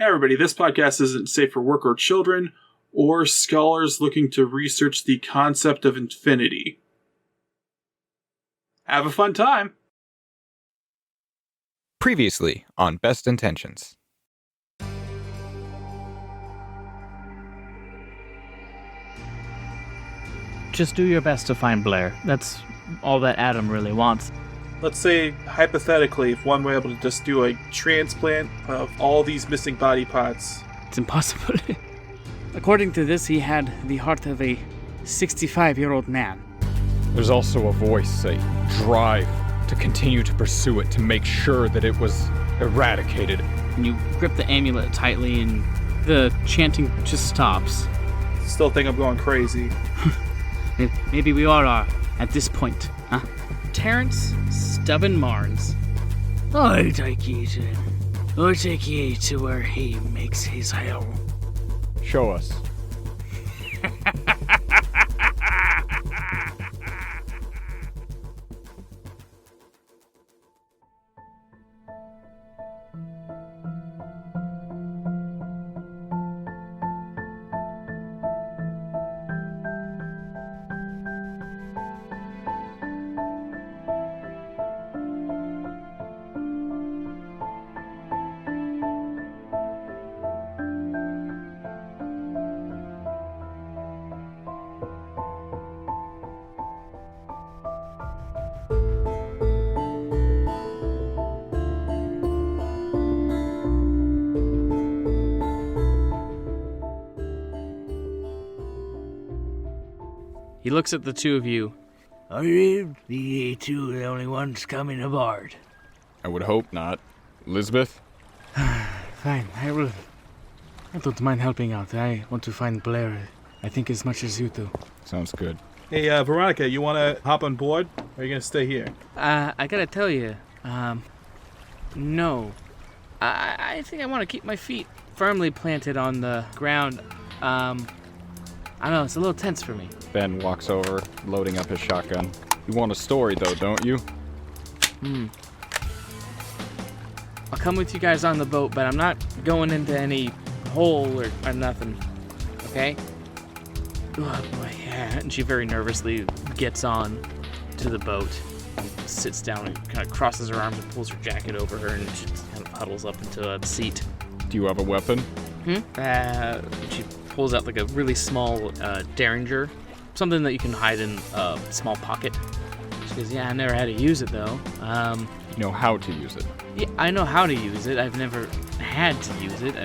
Hey everybody, this podcast isn't safe for work or children, or scholars looking to research the concept of infinity. Have a fun time! Previously on Best Intentions. Just do your best to find Blair. That's all that Adam really wants. Let's say, hypothetically, if one were able to just do a transplant of all these missing body parts. It's impossible. According to this, he had the heart of a 65-year-old man. There's also a voice, a drive to continue to pursue it, to make sure that it was eradicated. And you grip the amulet tightly and the chanting just stops. Still think I'm going crazy. Maybe we all are at this point, huh? Terence Marns. I'll take you to him. I'll take you to where he makes his hell. Show us. He looks at the two of you. Are you the two the only ones coming aboard? I would hope not. Lisbeth? Fine, I don't mind helping out. I want to find Blair, I think, as much as you do. Sounds good. Hey, Veronica, you want to hop on board? Or are you going to stay here? I gotta tell you, no. I think I want to keep my feet firmly planted on the ground. I don't know, it's a little tense for me. Ben walks over, loading up his shotgun. You want a story, though, don't you? I'll come with you guys on the boat, but I'm not going into any hole or nothing, okay? Oh boy, yeah. And she very nervously gets on to the boat, and sits down and kind of crosses her arms and pulls her jacket over her, and she just kind of huddles up into a seat. Do you have a weapon? She pulls out like a really small derringer, something that you can hide in a small pocket. She goes, yeah, I never had to use it though. You know how to use it. Yeah, I know how to use it. I've never had to use it.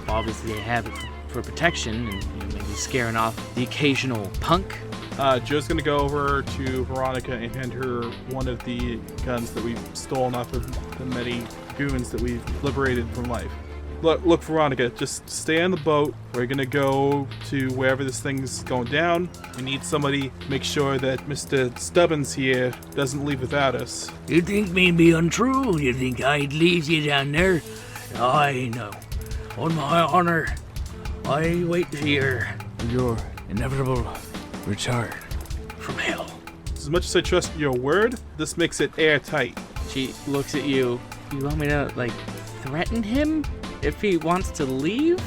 Obviously I have it for protection and maybe scaring off the occasional punk. Joe's going to go over to Veronica and hand her one of the guns that we've stolen off of the many goons that we've liberated from life. Look, Veronica, just stay on the boat. We're going to go to wherever this thing's going down. We need somebody to make sure that Mr. Stubbins here doesn't leave without us. You think me be untrue? You think I'd leave you down there? I know. On my honor, I wait to hear your inevitable return from hell. As much as I trust your word, this makes it airtight. She looks at you. You want me to, threaten him if he wants to leave?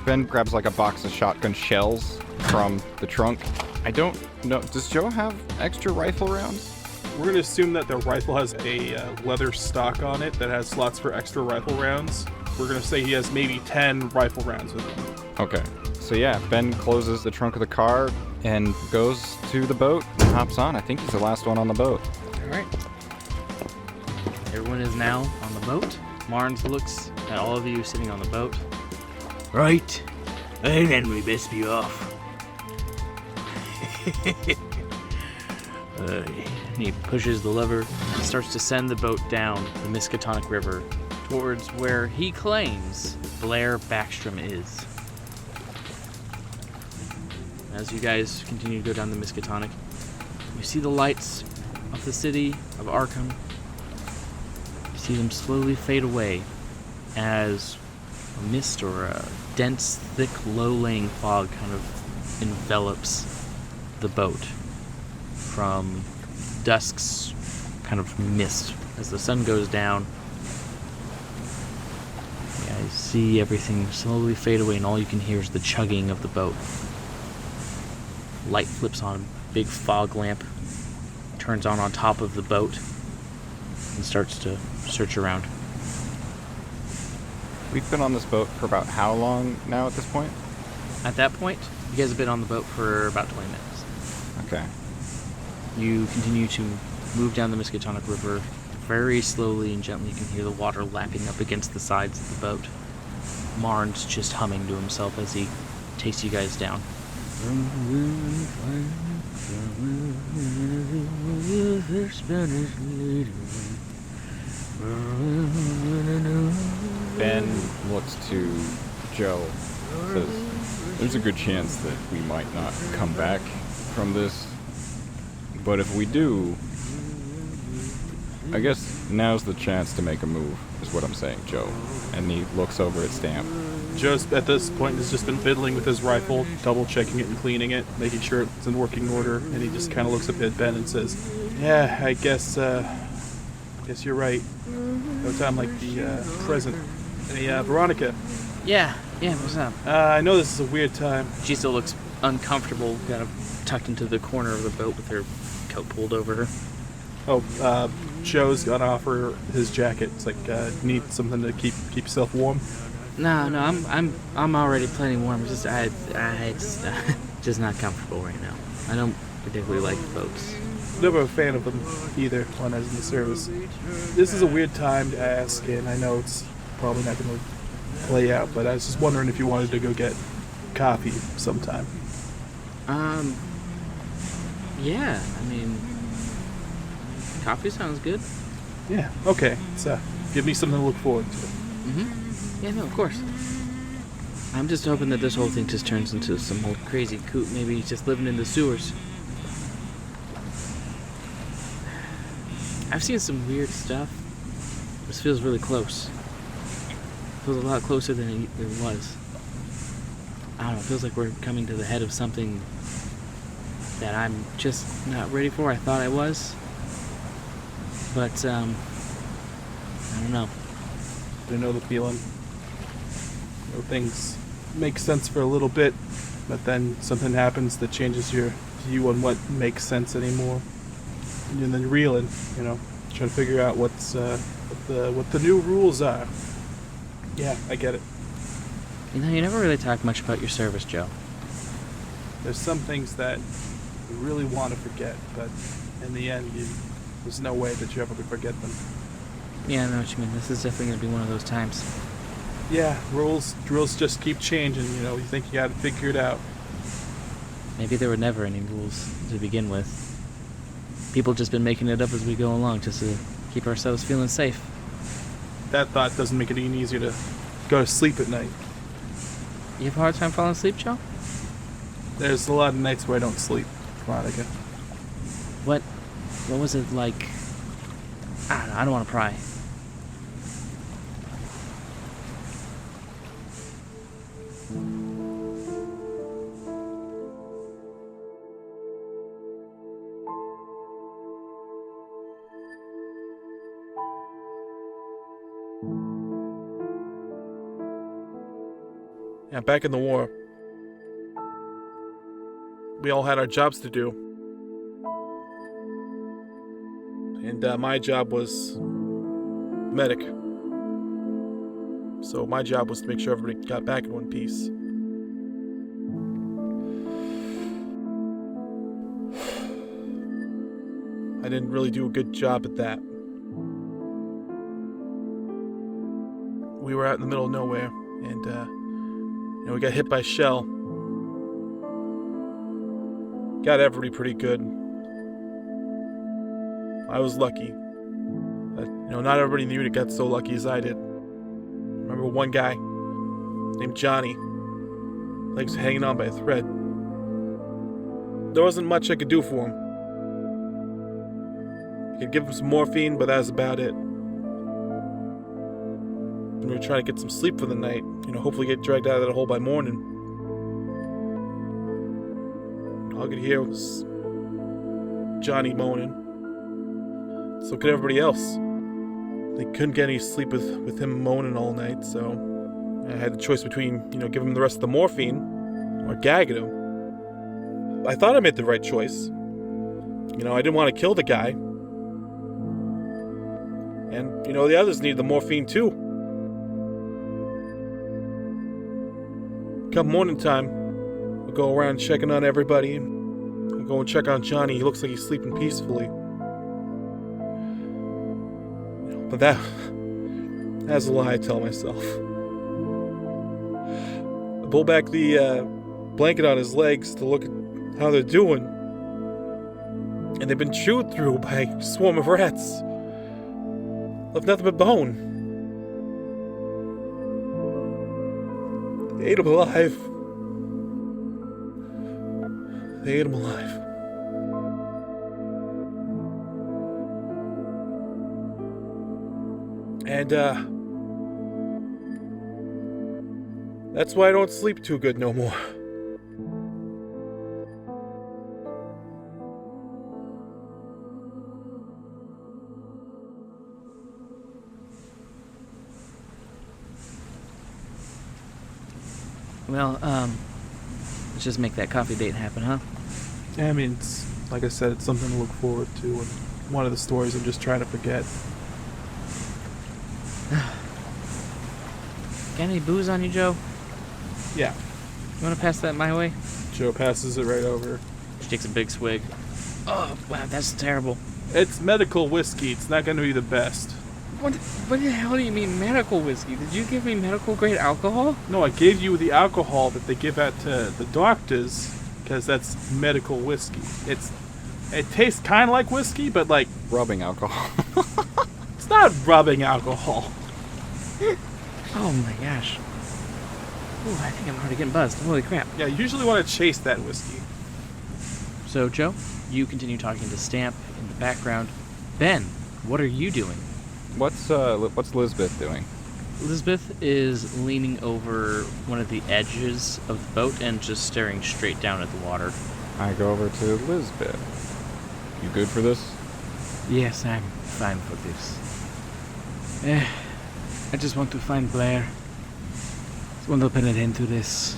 Ben grabs a box of shotgun shells from the trunk. I don't know. Does Joe have extra rifle rounds? We're going to assume that the rifle has a leather stock on it that has slots for extra rifle rounds. We're going to say he has maybe 10 rifle rounds with him. Okay. So yeah, Ben closes the trunk of the car and goes to the boat and hops on. I think he's the last one on the boat. All right. Everyone is now on the boat. Marns looks at all of you sitting on the boat. Right. And then we best be off. And he pushes the lever and starts to send the boat down the Miskatonic River towards where he claims Blair Backstrom is. As you guys continue to go down the Miskatonic, you see the lights of the city of Arkham. You see them slowly fade away as a mist or a dense, thick, low-laying fog kind of envelops the boat from dusk's kind of mist as the sun goes down. You guys see everything slowly fade away, and all you can hear is the chugging of the boat. Light flips on a big fog lamp, turns on top of the boat, and starts to search around. We've been on this boat for about how long now at this point? At that point, you guys have been on the boat for about 20 minutes. Okay. You continue to move down the Miskatonic River very slowly and gently. You can hear the water lapping up against the sides of the boat. Marns just humming to himself as he takes you guys down. Ben looks to Joe, says, "There's a good chance that we might not come back from this, but if we do, I guess now's the chance to make a move," is what I'm saying, Joe. And he looks over at Stamp. Joe's at this point has just been fiddling with his rifle, double checking it and cleaning it, making sure it's in working order, and he just kind of looks up at Ben and says, "Yeah, I guess you're right. No time like the present." Hey, Veronica. Yeah, what's up? I know this is a weird time. She still looks uncomfortable, kind of tucked into the corner of the boat with her coat pulled over her. Oh, Joe's gonna offer his jacket. It's like, need something to keep yourself warm. No, I'm already plenty warm. It's just it's just not comfortable right now. I don't particularly like boats. Never a fan of them either when I was in the service. This is a weird time to ask, and I know it's probably not going to play out, but I was just wondering if you wanted to go get coffee sometime. Yeah, I mean, coffee sounds good. Yeah, okay. So, give me something to look forward to. Yeah, no, of course. I'm just hoping that this whole thing just turns into some old crazy coot. Maybe he's just living in the sewers. I've seen some weird stuff. This feels really close. Feels a lot closer than it was. I don't know, it feels like we're coming to the head of something that I'm just not ready for. I thought I was. But, I don't know. I know the feeling. You know, things make sense for a little bit, but then something happens that changes your view on what makes sense anymore. And then reeling, trying to figure out what the new rules are. Yeah, I get it. You know, you never really talk much about your service, Joe. There's some things that you really want to forget, but in the end, there's no way that you ever could forget them. Yeah, I know what you mean. This is definitely going to be one of those times. Yeah, rules just keep changing, you think you got to figure it out. Maybe there were never any rules to begin with. People just been making it up as we go along just to keep ourselves feeling safe. That thought doesn't make it any easier to go to sleep at night. You have a hard time falling asleep, Joe? There's a lot of nights where I don't sleep, Veronica. What was it like? I don't know, I don't want to pry. Yeah, back in the war, we all had our jobs to do. And my job was medic. So my job was to make sure everybody got back in one piece. I didn't really do a good job at that. We were out in the middle of nowhere, and we got hit by a shell. Got everybody pretty good. I was lucky. But, not everybody in the unit got so lucky as I did. Remember one guy named Johnny, legs hanging on by a thread. There wasn't much I could do for him. I could give him some morphine, but that was about it. And we were trying to get some sleep for the night, hopefully get dragged out of that hole by morning. All I could hear was Johnny moaning. So could everybody else. They couldn't get any sleep with him moaning all night, so I had the choice between, giving him the rest of the morphine or gagging him. I thought I made the right choice. I didn't want to kill the guy. And, the others need the morphine too. Come morning time, I'll go around checking on everybody. I'll go and check on Johnny. He looks like he's sleeping peacefully. But that's a lie I tell myself. I pull back the blanket on his legs to look at how they're doing. And they've been chewed through by a swarm of rats. Left nothing but bone. They ate him alive. They ate him alive. And, that's why I don't sleep too good no more. Well, let's just make that coffee date happen, huh? Yeah, I mean, it's, like I said, it's something to look forward to. And one of the stories I'm just trying to forget. Got any booze on you, Joe? Yeah. You want to pass that my way? Joe passes it right over. She takes a big swig. Oh, wow, that's terrible. It's medical whiskey. It's not going to be the best. What the hell do you mean medical whiskey? Did you give me medical grade alcohol? No, I gave you the alcohol that they give out to the doctors because that's medical whiskey. It tastes kind of like whiskey, but like Rubbing alcohol. it's not rubbing alcohol. Oh my gosh. Ooh, I think I'm already getting buzzed. Holy crap. Yeah, you usually want to chase that whiskey. So, Joe, you continue talking to Stamp in the background. Ben, what are you doing? What's Lisbeth doing? Lisbeth is leaning over one of the edges of the boat and just staring straight down at the water. I go over to Lisbeth. You good for this? Yes, I'm fine for this. I just want to find Blair. I want to put an end to this.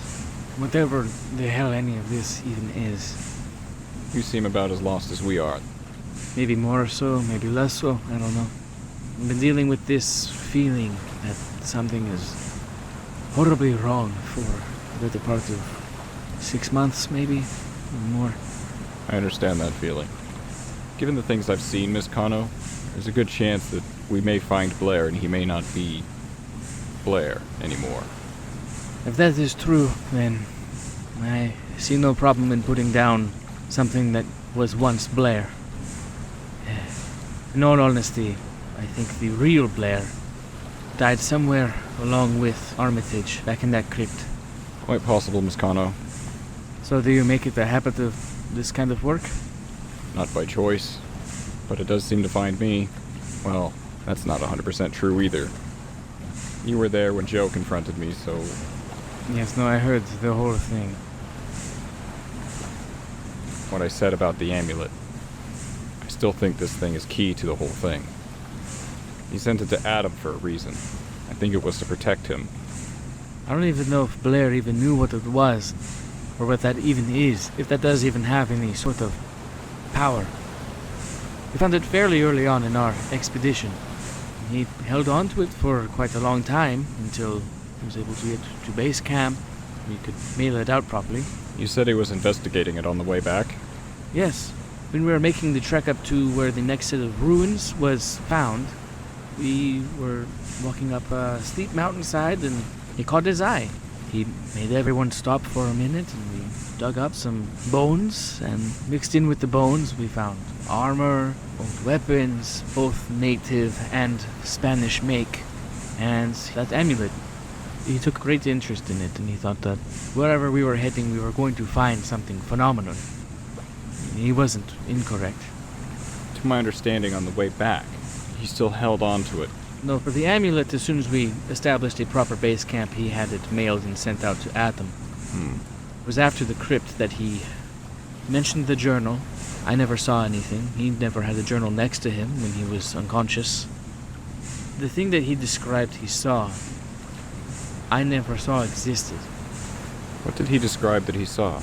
Whatever the hell any of this even is. You seem about as lost as we are. Maybe more so, maybe less so, I don't know. I've been dealing with this feeling that something is horribly wrong for the better part of 6 months, maybe, or more. I understand that feeling. Given the things I've seen, Miss Kano, there's a good chance that we may find Blair and he may not be Blair anymore. If that is true, then I see no problem in putting down something that was once Blair. In all honesty, I think the real Blair died somewhere along with Armitage back in that crypt. Quite possible, Miss Kano. So do you make it a habit of this kind of work? Not by choice, but it does seem to find me. Well, that's not 100% true either. You were there when Joe confronted me, so... Yes, no, I heard the whole thing. What I said about the amulet. I still think this thing is key to the whole thing. He sent it to Adam for a reason. I think it was to protect him. I don't even know if Blair even knew what it was, or what that even is, if that does even have any sort of power. We found it fairly early on in our expedition. He held on to it for quite a long time, until he was able to get to base camp. We could mail it out properly. You said he was investigating it on the way back? Yes. When we were making the trek up to where the next set of ruins was found, we were walking up a steep mountainside and he caught his eye. He made everyone stop for a minute and we dug up some bones, and mixed in with the bones we found armor, old weapons, both native and Spanish make, and that amulet. He took great interest in it and he thought that wherever we were heading we were going to find something phenomenal. He wasn't incorrect. To my understanding, on the way back, he still held on to it. No, for the amulet, as soon as we established a proper base camp, he had it mailed and sent out to Adam. It was after the crypt that he mentioned the journal. I never saw anything. He never had a journal next to him when he was unconscious. The thing that he described he saw, I never saw existed. What did he describe that he saw?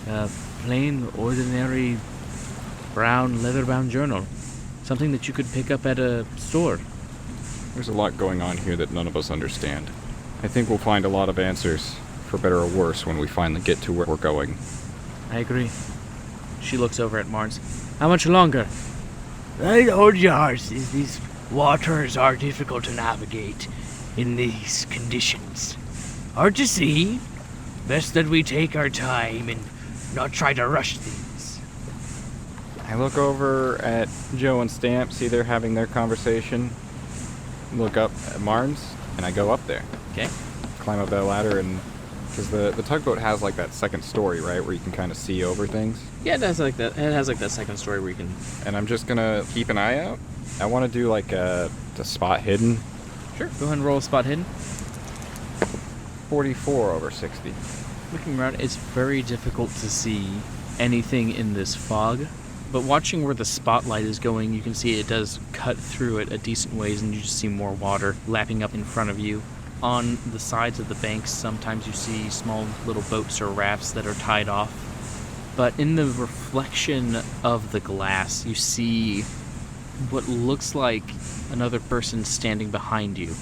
A plain, ordinary, brown, leather-bound journal. Something that you could pick up at a store. There's a lot going on here that none of us understand. I think we'll find a lot of answers, for better or worse, when we finally get to where we're going. I agree. She looks over at Marns. How much longer? I told you, horses, these waters are difficult to navigate in these conditions. Hard to see. Best that we take our time and not try to rush things. I look over at Joe and Stamp, see they're having their conversation. Look up at Marns, and I go up there. Okay. Climb up that ladder, and because the tugboat has like that second story, right, where you can kind of see over things. Yeah, it has like that. It has like that second story where you can. And I'm just gonna keep an eye out. I want to do like a spot hidden. Sure. Go ahead and roll a spot hidden. 44 over 60. Looking around, it's very difficult to see anything in this fog. But watching where the spotlight is going, you can see it does cut through it a decent ways, and you just see more water lapping up in front of you. On the sides of the banks, sometimes you see small little boats or rafts that are tied off. But in the reflection of the glass, you see what looks like another person standing behind you.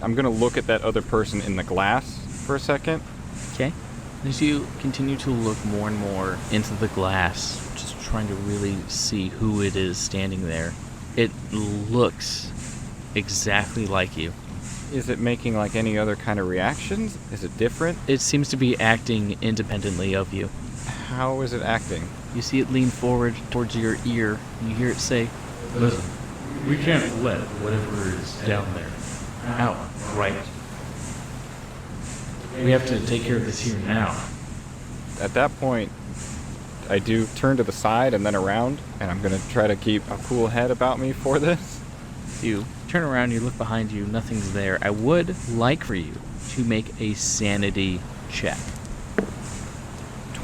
I'm gonna look at that other person in the glass for a second. Okay. As you continue to look more and more into the glass, just trying to really see who it is standing there, it looks exactly like you. Is it making like any other kind of reactions? Is it different? It seems to be acting independently of you. How is it acting? You see it lean forward towards your ear, and you hear it say, Listen, we can't let whatever is down there out right. We have to take care of this here now. At that point, I do turn to the side and then around, and I'm gonna try to keep a cool head about me for this. You turn around, you look behind you, nothing's there. I would like for you to make a sanity check.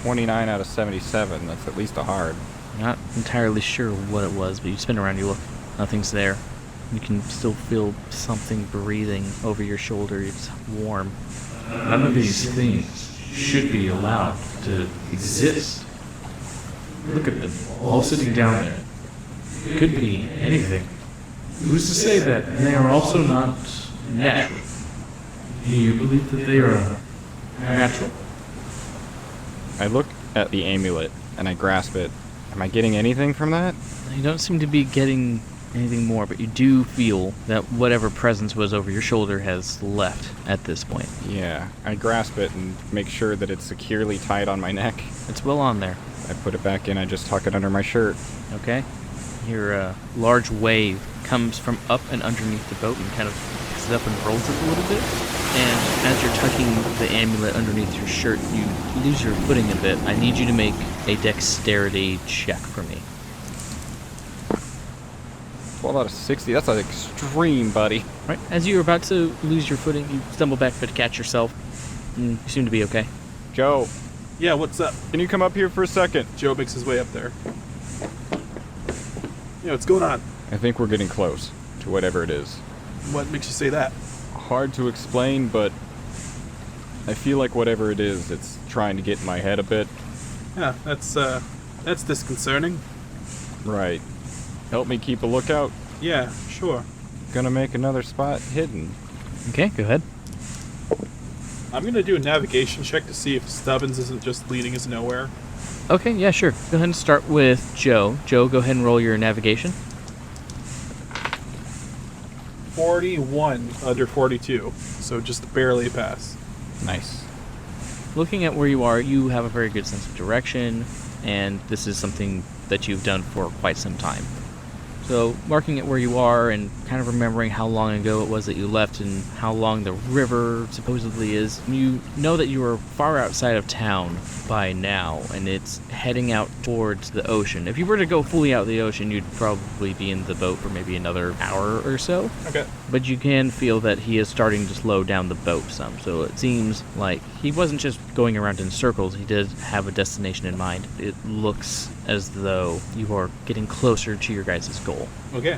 29 out of 77, that's at least a hard. Not entirely sure what it was, but you spin around, you look, nothing's there. You can still feel something breathing over your shoulder. It's warm. None of these things should be allowed to exist. Look at them, all sitting down there. It could be anything. Who's to say that they are also not natural? Do you believe that they are natural? I look at the amulet and I grasp it. Am I getting anything from that? You don't seem to be getting anything more, but you do feel that whatever presence was over your shoulder has left at this point. Yeah, I grasp it and make sure that it's securely tied on my neck. It's well on there. I put it back in, I just tuck it under my shirt. Okay. Your large wave comes from up and underneath the boat and kind of picks it up and rolls it a little bit. And as you're tucking the amulet underneath your shirt, you lose your footing a bit. I need you to make a dexterity check for me. 12 out of 60, that's an extreme, buddy. Right. As you're about to lose your footing, you stumble back but catch yourself. You seem to be okay. Joe, Yeah, what's up? can you come up here for a second? Joe makes his way up there. Yeah, what's going on? I think we're getting close to whatever it is. What makes you say that? Hard to explain, but I feel like whatever it is, it's trying to get in my head a bit. Yeah, that's disconcerting. Right. Help me keep a lookout. Yeah, sure. Gonna make another spot hidden. Okay, go ahead. I'm gonna do a navigation check to see if Stubbins isn't just leading us nowhere. Okay, yeah, sure. Go ahead and start with Joe. Joe, go ahead and roll your navigation. 41 under 42, so just barely a pass. Nice. Looking at where you are, you have a very good sense of direction, and this is something that you've done for quite some time. So, marking it where you are and kind of remembering how long ago it was that you left and how long the river supposedly is, you know that you are far outside of town by now, and it's heading out towards the ocean. If you were to go fully out the ocean, you'd probably be in the boat for maybe another hour or so. Okay. But you can feel that he is starting to slow down the boat some, so it seems like he wasn't just going around in circles, he did have a destination in mind. It looks as though you are getting closer to your guys' goal. Okay.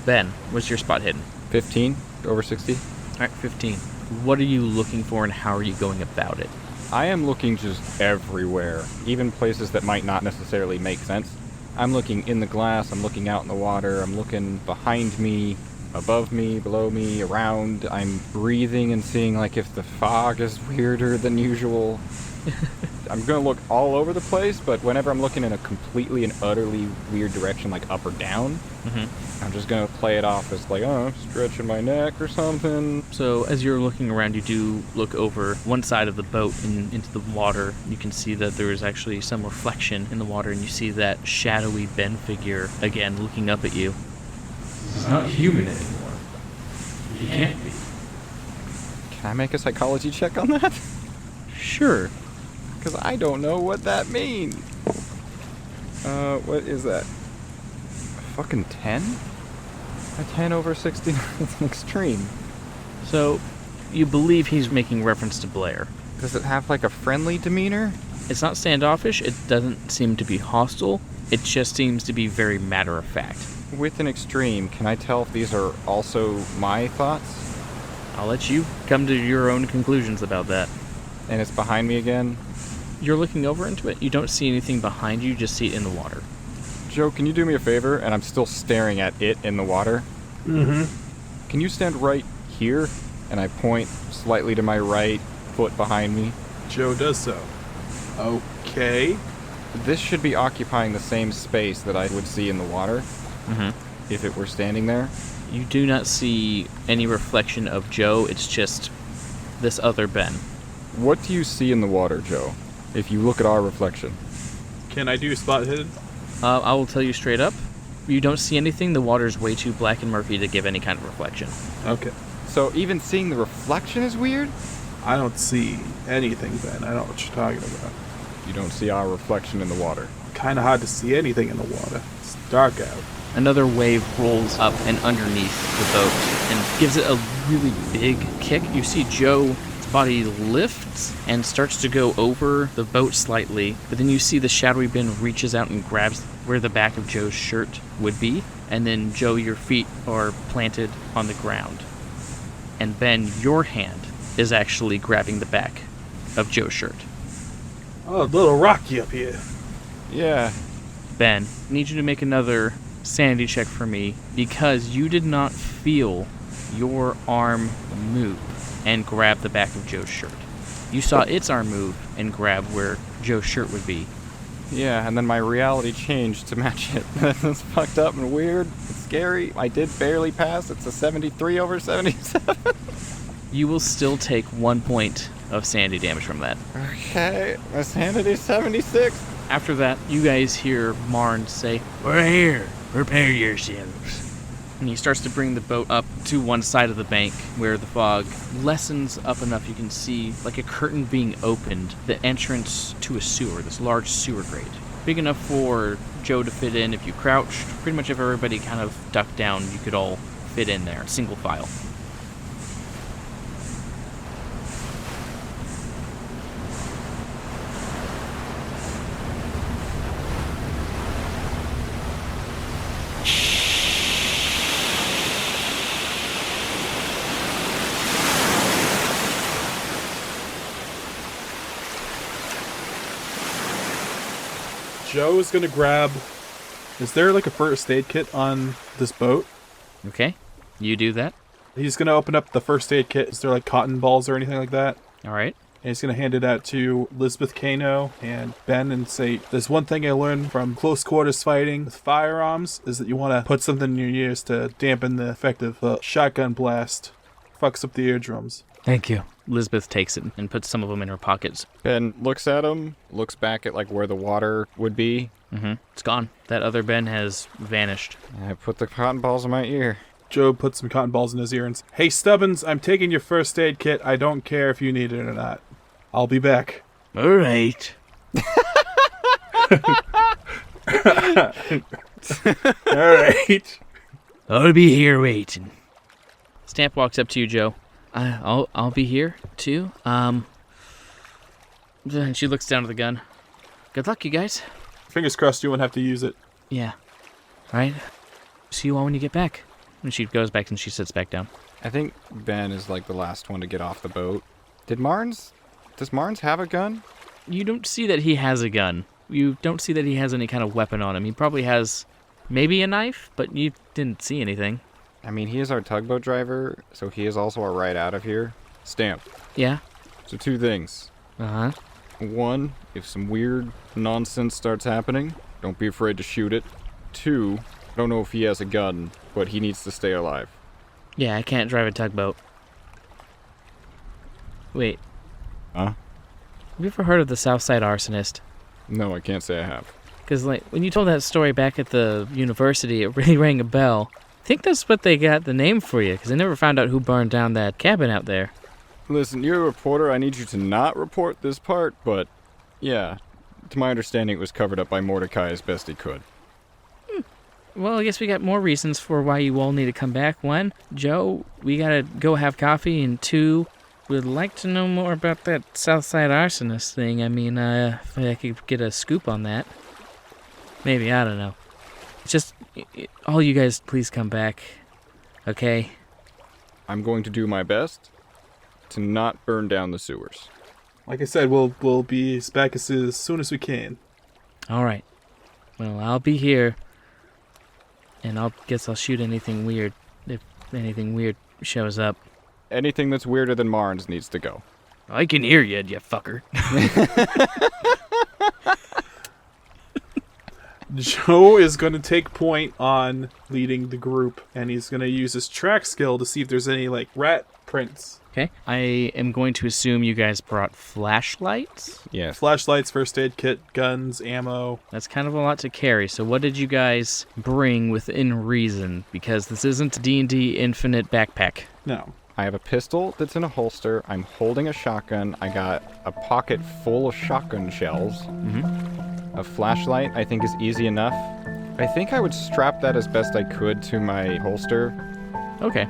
Ben, what's your spot hidden? 15 over 60. Alright, 15. What are you looking for and how are you going about it? I am looking just everywhere, even places that might not necessarily make sense. I'm looking in the glass, I'm looking out in the water, I'm looking behind me, above me, below me, around. I'm breathing and seeing like if the fog is weirder than usual. I'm going to look all over the place, but whenever I'm looking in a completely and utterly weird direction, like up or down, I'm just going to play it off as like, oh, stretching my neck or something. So as you're looking around, you do look over one side of the boat and into the water. You can see that there is actually some reflection in the water, and you see that shadowy Ben figure again looking up at you. He's not human anymore. He can't be. Can I make a psychology check on that? Sure. Because I don't know what that means. What is that? A fucking 10? A 10 over 69? It's an extreme. So you believe he's making reference to Blair. Does it have like a friendly demeanor? It's not standoffish. It doesn't seem to be hostile. It just seems to be very matter of fact. With an extreme, can I tell if these are also my thoughts? I'll let you come to your own conclusions about that. And it's behind me again? You're looking over into it. You don't see anything behind you. You just see it in the water. Joe, can you do me a favor? And I'm still staring at it in the water. Mm-hmm. Can you stand right here? And I point slightly to my right, foot behind me. Joe does so. Okay. This should be occupying the same space that I would see in the water if it were standing there. You do not see any reflection of Joe. It's just this other Ben. What do you see in the water, Joe, if you look at our reflection? Can I do spot hidden? I will tell you straight up. You don't see anything. The water's way too black and murky to give any kind of reflection. Okay. So even seeing the reflection is weird? I don't see anything, Ben. I don't know what you're talking about. You don't see our reflection in the water. Kind of hard to see anything in the water. It's dark out. Another wave rolls up and underneath the boat and gives it a really big kick. You see Joe's body lifts and starts to go over the boat slightly, but then you see the shadowy Ben reaches out and grabs where the back of Joe's shirt would be, and then Joe, your feet are planted on the ground. And Ben, your hand is actually grabbing the back of Joe's shirt. Oh, a little rocky up here. Yeah. Ben, I need you to make another sanity check for me because you did not feel your arm move and grab the back of Joe's shirt. You saw its arm move and grab where Joe's shirt would be. Yeah, and then my reality changed to match it. That's fucked up and weird. It's scary. I did barely pass. It's a 73 over 77. You will still take 1 point of sanity damage from that. Okay, my sanity's 76. After that, you guys hear Marns say, We're here. Prepare yourselves. and he starts to bring the boat up to one side of the bank where the fog lessens up enough you can see, like a curtain being opened, the entrance to a sewer, this large sewer grate. Big enough for Joe to fit in if you crouched. Pretty much if everybody kind of ducked down, you could all fit in there, single file. Joe is gonna grab... Is there like a first aid kit on this boat? Okay, you do that. He's gonna open up the first aid kit. Is there like cotton balls or anything like that? All right. And he's gonna hand it out to Lisbeth, Kano, and Ben and say, there's one thing I learned from close quarters fighting with firearms is that you want to put something in your ears to dampen the effect of a shotgun blast. Fucks up the eardrums. Thank you. Lisbeth takes it and puts some of them in her pockets. Ben looks at him, looks back at like where the water would be. It's gone. That other Ben has vanished. I put the cotton balls in my ear. Joe puts some cotton balls in his ear and says, hey Stubbins, I'm taking your first aid kit. I don't care if you need it or not. I'll be back. All right. Alright. I'll be here waiting. Stamp walks up to you, Joe. I'll be here too. And she looks down at the gun. Good luck, you guys. Fingers crossed you won't have to use it. Yeah. All right. See you all when you get back. And she goes back and she sits back down. I think Ben is like the last one to get off the boat. Does Marns have a gun? You don't see that he has a gun. You don't see that he has any kind of weapon on him. He probably has maybe a knife, but you didn't see anything. I mean, he is our tugboat driver, so he is also our ride out of here. Stamp. Yeah? So 2 things. Uh-huh. 1, if some weird nonsense starts happening, don't be afraid to shoot it. 2, I don't know if he has a gun, but he needs to stay alive. Yeah, I can't drive a tugboat. Wait. Huh? Have you ever heard of the Southside Arsonist? No, I can't say I have. Because, like, when you told that story back at the university, it really rang a bell. I think that's what they got the name for you, because I never found out who burned down that cabin out there. Listen, you're a reporter. I need you to not report this part, but yeah, to my understanding, it was covered up by Mordecai as best he could. Well, I guess we got more reasons for why you all need to come back. 1, Joe, we gotta go have coffee, and 2, we'd like to know more about that Southside Arsonist thing. I mean, if I could get a scoop on that. Maybe, I don't know. Just, all you guys, please come back, okay? I'm going to do my best to not burn down the sewers. Like I said, we'll be back as soon as we can. All right. Well, I'll be here, and I'll shoot anything weird if anything weird shows up. Anything that's weirder than Marns needs to go. I can hear you fucker. Joe is going to take point on leading the group, and he's going to use his track skill to see if there's any, like, rat prints. Okay. I am going to assume you guys brought flashlights? Yes. Flashlights, first aid kit, guns, ammo. That's kind of a lot to carry. So what did you guys bring within reason? Because this isn't D&D Infinite backpack. No. I have a pistol that's in a holster. I'm holding a shotgun. I got a pocket full of shotgun shells. Mm-hmm. A flashlight, I think, is easy enough. I think I would strap that as best I could to my holster. Okay.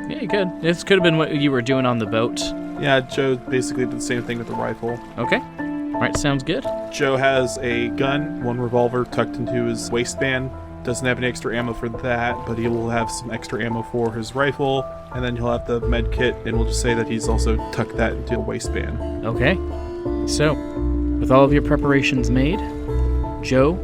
Yeah, you could. This could have been what you were doing on the boat. Yeah, Joe basically did the same thing with the rifle. Okay. All right, sounds good. Joe has a gun, 1 revolver tucked into his waistband. Doesn't have any extra ammo for that, but he will have some extra ammo for his rifle, and then he'll have the med kit, and we'll just say that he's also tucked that into a waistband. Okay. So, with all of your preparations made, Joe,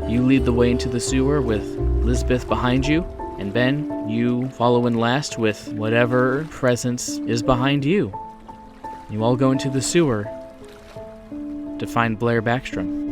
you lead the way into the sewer with Lisbeth behind you, and Ben, you follow in last with whatever presence is behind you. You all go into the sewer to find Blair Backstrom.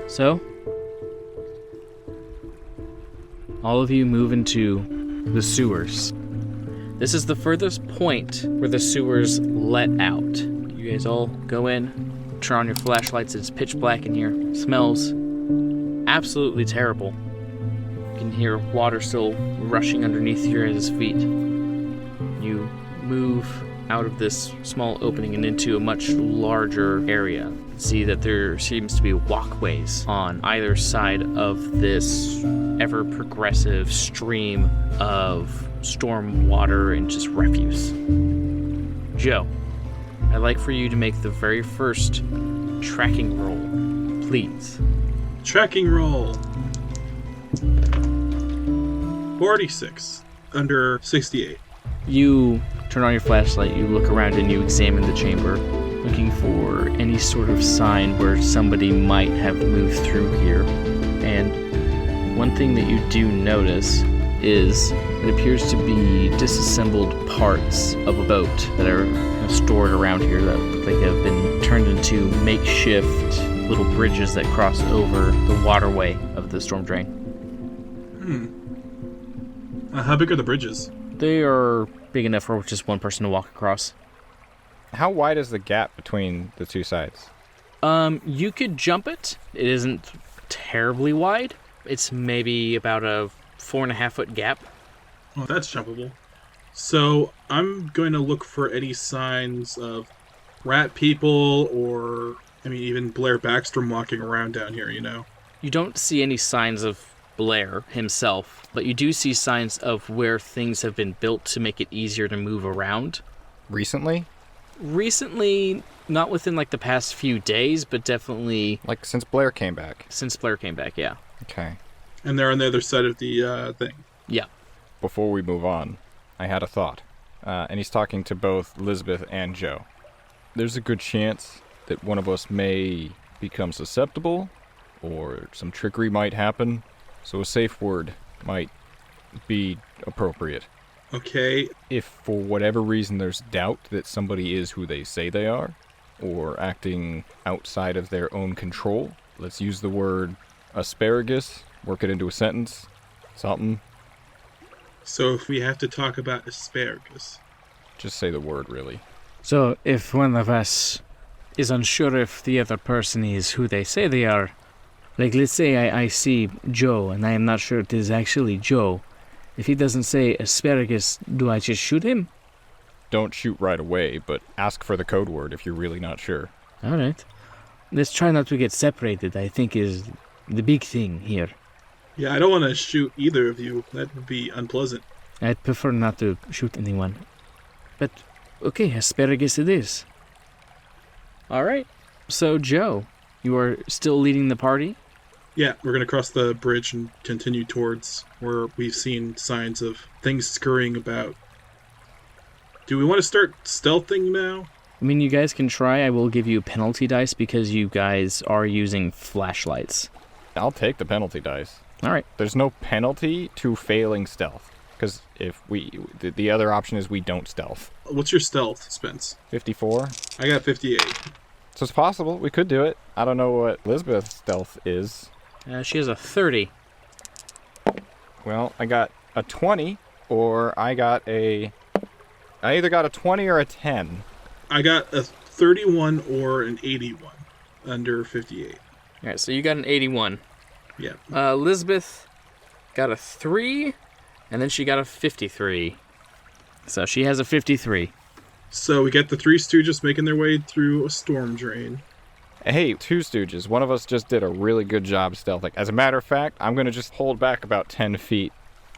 So, all of you move into the sewers. This is the furthest point where the sewers let out. You guys all go in, turn on your flashlights. It's pitch black in here. Smells absolutely terrible. You can hear water still rushing underneath your guys' feet. You move out of this small opening and into a much larger area. See that there seems to be walkways on either side of this ever-progressive stream of storm water and just refuse. Joe, I'd like for you to make the very first tracking roll, please. Tracking roll. 46 under 68. You turn on your flashlight, you look around and you examine the chamber, looking for any sort of sign where somebody might have moved through here. And one thing that you do notice is it appears to be disassembled parts of a boat that are stored around here that look like have been turned into makeshift little bridges that cross over the waterway of the storm drain. How big are the bridges? They are big enough for just one person to walk across. How wide is the gap between the 2 sides? You could jump it. It isn't terribly wide. It's maybe about a 4.5-foot gap. Oh, that's jumpable. So I'm going to look for any signs of rat people or I mean, even Blair Backstrom walking around down here, you know. You don't see any signs of Blair himself, but you do see signs of where things have been built to make it easier to move around. Recently? Recently, not within like the past few days, but definitely Like since Blair came back? since Blair came back, yeah. Okay. And they're on the other side of the thing. Yeah. Before we move on, I had a thought. And he's talking to both Lisbeth and Joe. There's a good chance that one of us may become susceptible, or some trickery might happen, so a safe word might be appropriate. Okay. If for whatever reason there's doubt that somebody is who they say they are, or acting outside of their own control, let's use the word asparagus, work it into a sentence, something. So if we have to talk about asparagus. Just say the word, really. So, if one of us is unsure if the other person is who they say they are, like let's say I see Joe and I am not sure it is actually Joe. If he doesn't say asparagus, do I just shoot him? Don't shoot right away, but ask for the code word if you're really not sure. Alright. Let's try not to get separated, I think is the big thing here. Yeah, I don't want to shoot either of you. That would be unpleasant. I'd prefer not to shoot anyone. But, okay, asparagus it is. All right. So, Joe, you are still leading the party? Yeah, we're going to cross the bridge and continue towards where we've seen signs of things scurrying about. Do we want to start stealthing now? I mean, you guys can try. I will give you penalty dice because you guys are using flashlights. I'll take the penalty dice. All right. There's no penalty to failing stealth, because if the other option is we don't stealth. What's your stealth, Spence? 54. I got 58. So it's possible. We could do it. I don't know what Lisbeth's stealth is. She has a 30. Well, I got a 20, or I either got a 20 or a 10. I got a 31 or an 81 under 58. All right, so you got an 81. Yeah. Lisbeth got a 3, and then she got a 53. So she has a 53. So we get the Three Stooges making their way through a storm drain. Hey, Two Stooges, one of us just did a really good job stealthing. As a matter of fact, I'm going to just hold back about 10 feet.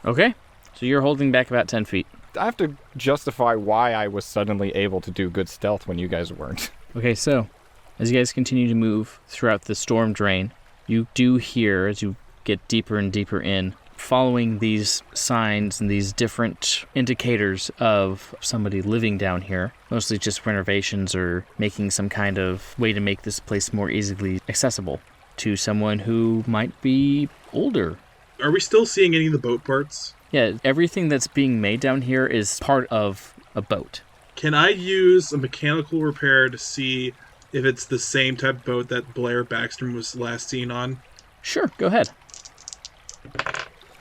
Okay. So you're holding back about 10 feet. I have to justify why I was suddenly able to do good stealth when you guys weren't. Okay, so as you guys continue to move throughout the storm drain, you do hear, as you get deeper and deeper in, following these signs and these different indicators of somebody living down here, mostly just renovations or making some kind of way to make this place more easily accessible to someone who might be older. Are we still seeing any of the boat parts? Yeah, everything that's being made down here is part of a boat. Can I use a mechanical repair to see if it's the same type of boat that Blair Backstrom was last seen on? Sure, go ahead.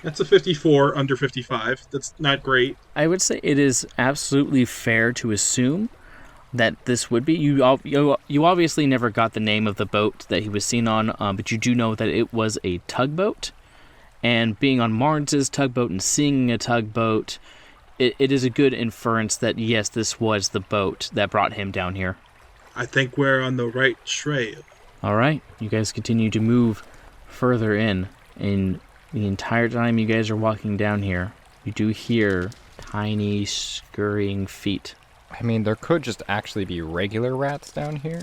That's a 54 under 55. That's not great. I would say it is absolutely fair to assume that this would be. You obviously never got the name of the boat that he was seen on, but you do know that it was a tugboat. And being on Marns' tugboat and seeing a tugboat, it is a good inference that, yes, this was the boat that brought him down here. I think we're on the right trail. All right, you guys continue to move further in. And the entire time you guys are walking down here, you do hear tiny scurrying feet. I mean, there could just actually be regular rats down here.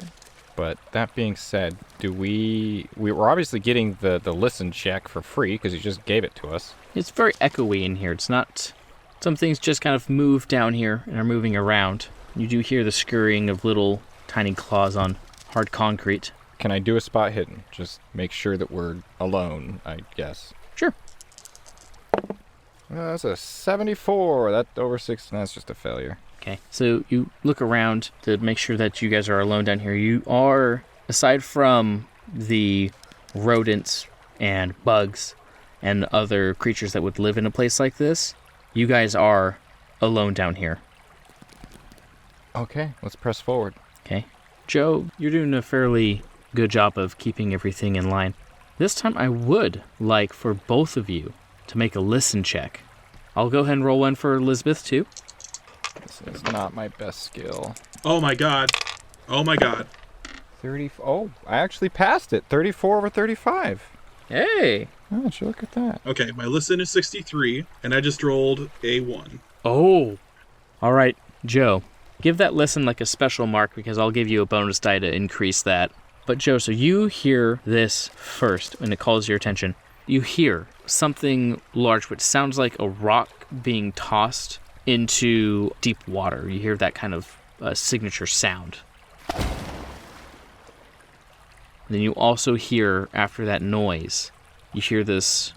But that being said, we were obviously getting the listen check for free because you just gave it to us. It's very echoey in here. It's not... Some things just kind of move down here and are moving around. You do hear the scurrying of little tiny claws on hard concrete. Can I do a spot hidden? Just make sure that we're alone, I guess. Sure. Well, that's a 74. That over 6, that's just a failure. Okay, so you look around to make sure that you guys are alone down here. You are, aside from the rodents and bugs and other creatures that would live in a place like this, you guys are alone down here. Okay, let's press forward. Okay. Joe, you're doing a fairly good job of keeping everything in line. This time I would like for both of you to make a listen check. I'll go ahead and roll one for Lisbeth, too. This is not my best skill. Oh my god. Oh my god. Oh, I actually passed it. 34 over 35. Hey. Oh, would you look at that? Okay, my listen is 63, and I just rolled a 1. Oh. All right, Joe. Give that listen like a special mark because I'll give you a bonus die to increase that. But Joe, so you hear this first when it calls your attention. You hear something large, which sounds like a rock being tossed into deep water. You hear that kind of signature sound. Then you also hear, after that noise, you hear this...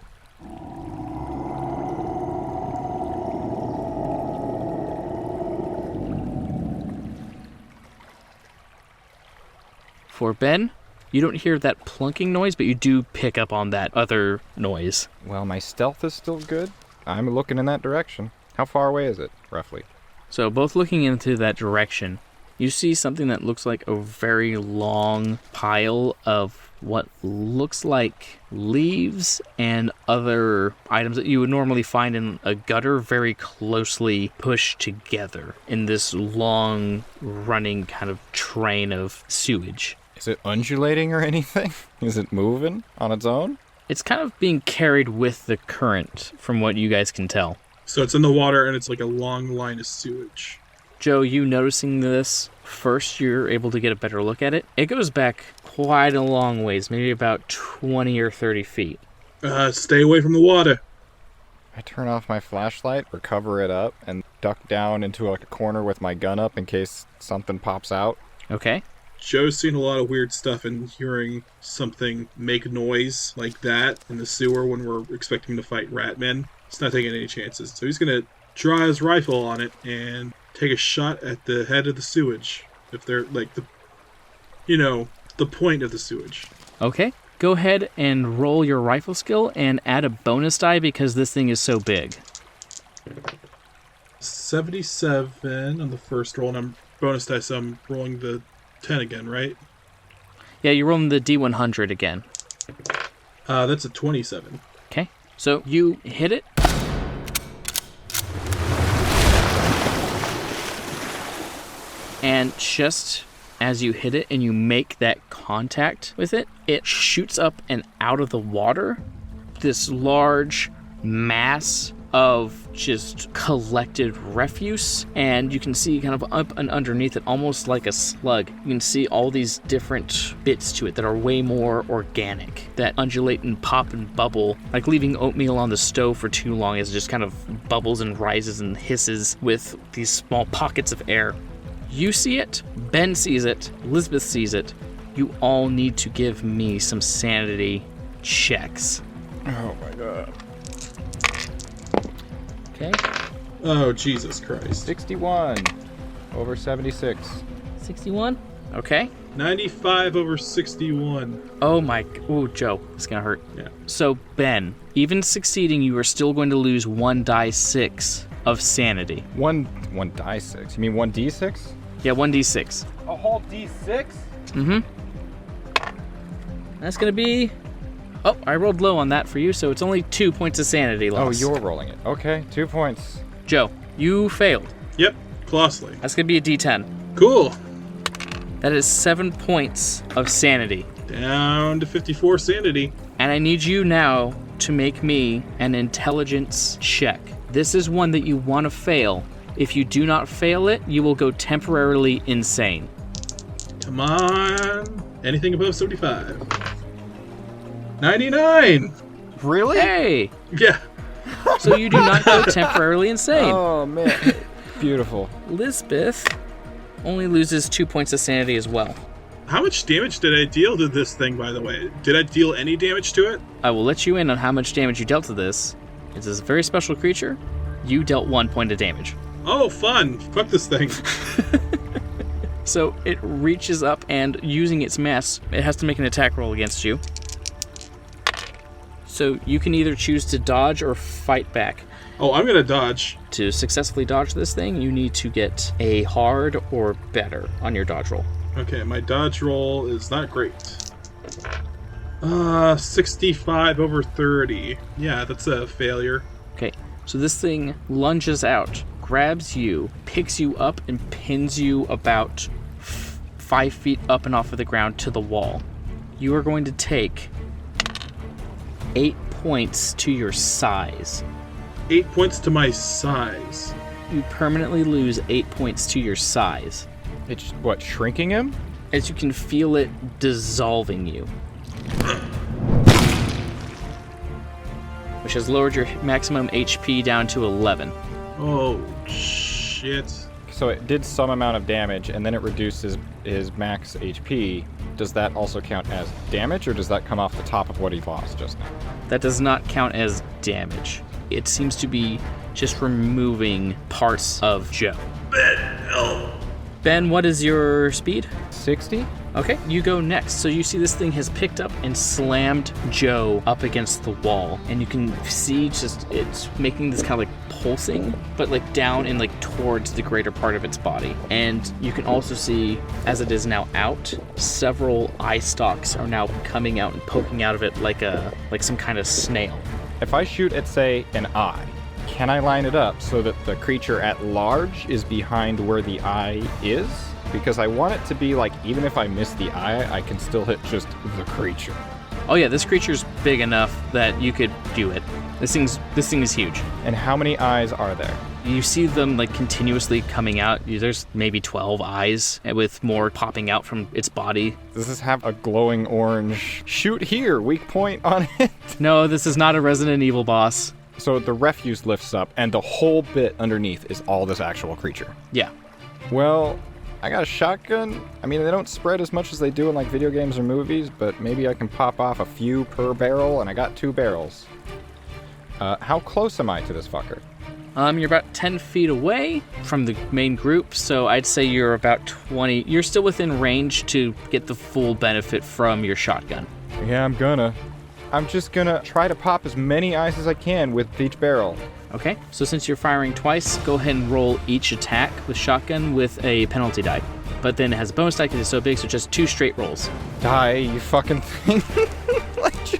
For Ben, you don't hear that plunking noise, but you do pick up on that other noise. Well, my stealth is still good. I'm looking in that direction. How far away is it, roughly? So both looking into that direction, you see something that looks like a very long pile of what looks like leaves and other items that you would normally find in a gutter very closely pushed together in this long running kind of train of sewage. Is it undulating or anything? Is it moving on its own? It's kind of being carried with the current from what you guys can tell. So it's in the water, and it's like a long line of sewage. Joe, you noticing this first, you're able to get a better look at it. It goes back quite a long ways, maybe about 20 or 30 feet. Stay away from the water. I turn off my flashlight or cover it up and duck down into like a corner with my gun up in case something pops out. Okay. Joe's seen a lot of weird stuff, and hearing something make noise like that in the sewer when we're expecting to fight ratmen, he's not taking any chances. So he's going to draw his rifle on it and take a shot at the head of the sewage. If they're like the point of the sewage. Okay. Go ahead and roll your rifle skill and add a bonus die because this thing is so big. 77 on the first roll, and I'm bonus dice, so I'm rolling the 10 again, right? Yeah, you're rolling the D100 again. That's a 27. Okay. So you hit it. And just as you hit it and you make that contact with it, it shoots up and out of the water. This large mass of just collected refuse, and you can see kind of up and underneath it, almost like a slug. You can see all these different bits to it that are way more organic, that undulate and pop and bubble, like leaving oatmeal on the stove for too long as it just kind of bubbles and rises and hisses with these small pockets of air. You see it, Ben sees it, Lisbeth sees it. You all need to give me some sanity checks. Oh my god. Okay. Oh, Jesus Christ. 61 over 76. 61? Okay. 95 over 61. Oh my... Ooh, Joe. It's gonna hurt. Yeah. So, Ben, even succeeding, you are still going to lose 1 die 6 of sanity. One die 6? You mean 1d6? Yeah, 1d6. A whole d6? Mm-hmm. That's gonna be... Oh, I rolled low on that for you, so it's only 2 points of sanity loss. Oh, you're rolling it. Okay, 2 points. Joe, you failed. Yep, colossally. That's gonna be a d10. Cool. That is 7 points of sanity. Down to 54 sanity. And I need you now to make me an intelligence check. This is one that you want to fail. If you do not fail it, you will go temporarily insane. Come on. Anything above 75. 99. Really? Hey! Yeah. So you do not go temporarily insane. Oh, man. Beautiful. Lisbeth only loses 2 points of sanity as well. How much damage did I deal to this thing, by the way? Did I deal any damage to it? I will let you in on how much damage you dealt to this. It's a very special creature. You dealt 1 point of damage. Oh, fun. Fuck this thing. So it reaches up and, using its mass, it has to make an attack roll against you. So you can either choose to dodge or fight back. Oh, I'm going to dodge. To successfully dodge this thing, you need to get a hard or better on your dodge roll. Okay, my dodge roll is not great. 65 over 30. Yeah, that's a failure. Okay, so this thing lunges out, grabs you, picks you up, and pins you about 5 feet up and off of the ground to the wall. You are going to take 8 points to your size. 8 points to my size. You permanently lose 8 points to your size. It's what, shrinking him? As you can feel it dissolving you. Which has lowered your maximum HP down to 11. Oh, shit. So it did some amount of damage, and then it reduces his max HP. Does that also count as damage, or does that come off the top of what he lost just now? That does not count as damage. It seems to be just removing parts of Joe. Ben, what is your speed? 60? Okay, you go next. So you see this thing has picked up and slammed Joe up against the wall. And you can see just it's making this kind of like pulsing, but like down and like towards the greater part of its body. And you can also see, as it is now out, several eye stalks are now coming out and poking out of it like some kind of snail. If I shoot at, say, an eye, can I line it up so that the creature at large is behind where the eye is? Because I want it to be like, even if I miss the eye, I can still hit just the creature. Oh yeah, this creature's big enough that you could do it. This thing is huge. And how many eyes are there? You see them like continuously coming out. There's maybe 12 eyes with more popping out from its body. Does this have a glowing orange shoot here, weak point on it? No, this is not a Resident Evil boss. So the refuse lifts up, and the whole bit underneath is all this actual creature. Yeah. Well, I got a shotgun. I mean, they don't spread as much as they do in like video games or movies, but maybe I can pop off a few per barrel, and I got 2 barrels. How close am I to this fucker? You're about 10 feet away from the main group, so I'd say you're about 20. You're still within range to get the full benefit from your shotgun. Yeah, I'm just gonna try to pop as many eyes as I can with each barrel. Okay, so since you're firing twice, go ahead and roll each attack with shotgun with a penalty die. But then it has a bonus die because it's so big, so just 2 straight rolls. Die, you fucking thing.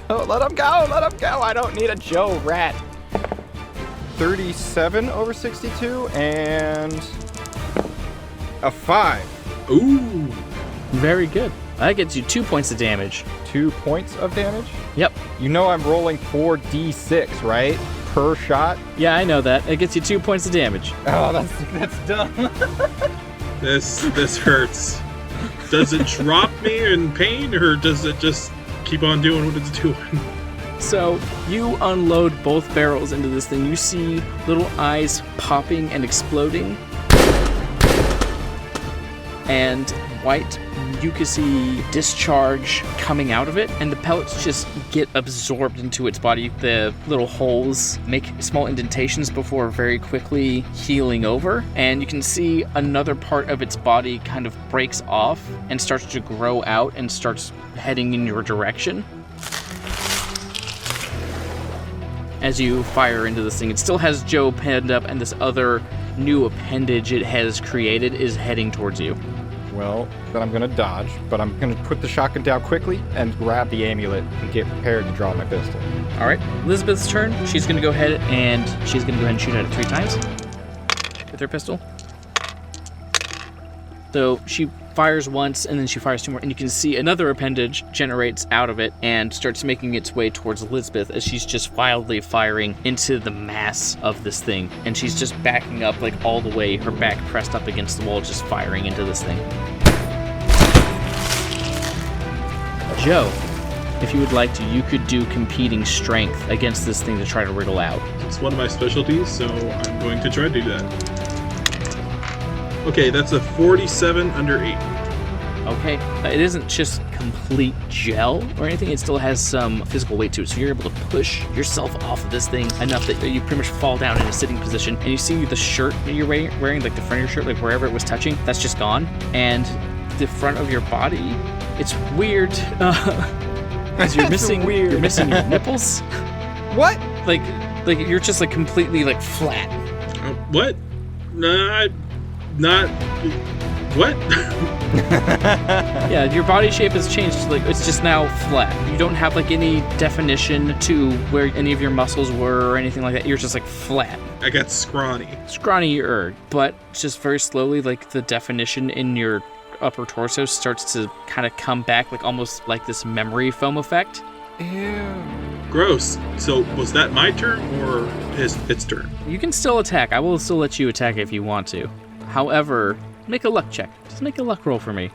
Let him go, I don't need a Joe rat. 37 over 62, and a 5. Ooh. Very good. That gets you 2 points of damage. 2 points of damage? Yep. You know I'm rolling 4d6, right? Per shot? Yeah, I know that. It gets you 2 points of damage. Oh, that's dumb. This hurts. Does it drop me in pain, or does it just keep on doing what it's doing? So you unload both barrels into this thing. You see little eyes popping and exploding. And white mucousy discharge coming out of it, and the pellets just get absorbed into its body. The little holes make small indentations before very quickly healing over, and you can see another part of its body kind of breaks off and starts to grow out and starts heading in your direction. As you fire into this thing, it still has Joe penned up, and this other new appendage it has created is heading towards you. Well, then I'm gonna dodge, but I'm gonna put the shotgun down quickly and grab the amulet and get prepared to draw my pistol. All right, Lisbeth's turn. She's gonna go ahead and shoot at it 3 times with her pistol. So she fires once, and then she fires 2 more, and you can see another appendage generates out of it and starts making its way towards Lisbeth as she's just wildly firing into the mass of this thing. And she's just backing up like all the way, her back pressed up against the wall, just firing into this thing. Joe, if you would like to, you could do competing strength against this thing to try to wriggle out. It's one of my specialties, so I'm going to try to do that. Okay, that's a 47 under 8. Okay, it isn't just complete gel or anything, it still has some physical weight to it, so you're able to push yourself off of this thing enough that you pretty much fall down in a sitting position, and you see the shirt that you're wearing, like the front of your shirt, like wherever it was touching, that's just gone, and the front of your body, it's weird, because you're missing your nipples. What? Like you're just like completely like flat. What? Not what? Yeah, your body shape has changed. Like it's just now flat. You don't have like any definition to where any of your muscles were or anything like that. You're just like flat. I got scrawny. Scrawnier, but just very slowly, like the definition in your upper torso starts to kind of come back, like almost like this memory foam effect. Ew. Gross. So was that my turn or its turn? You can still attack. I will still let you attack if you want to. However, make a luck check. Just make a luck roll for me.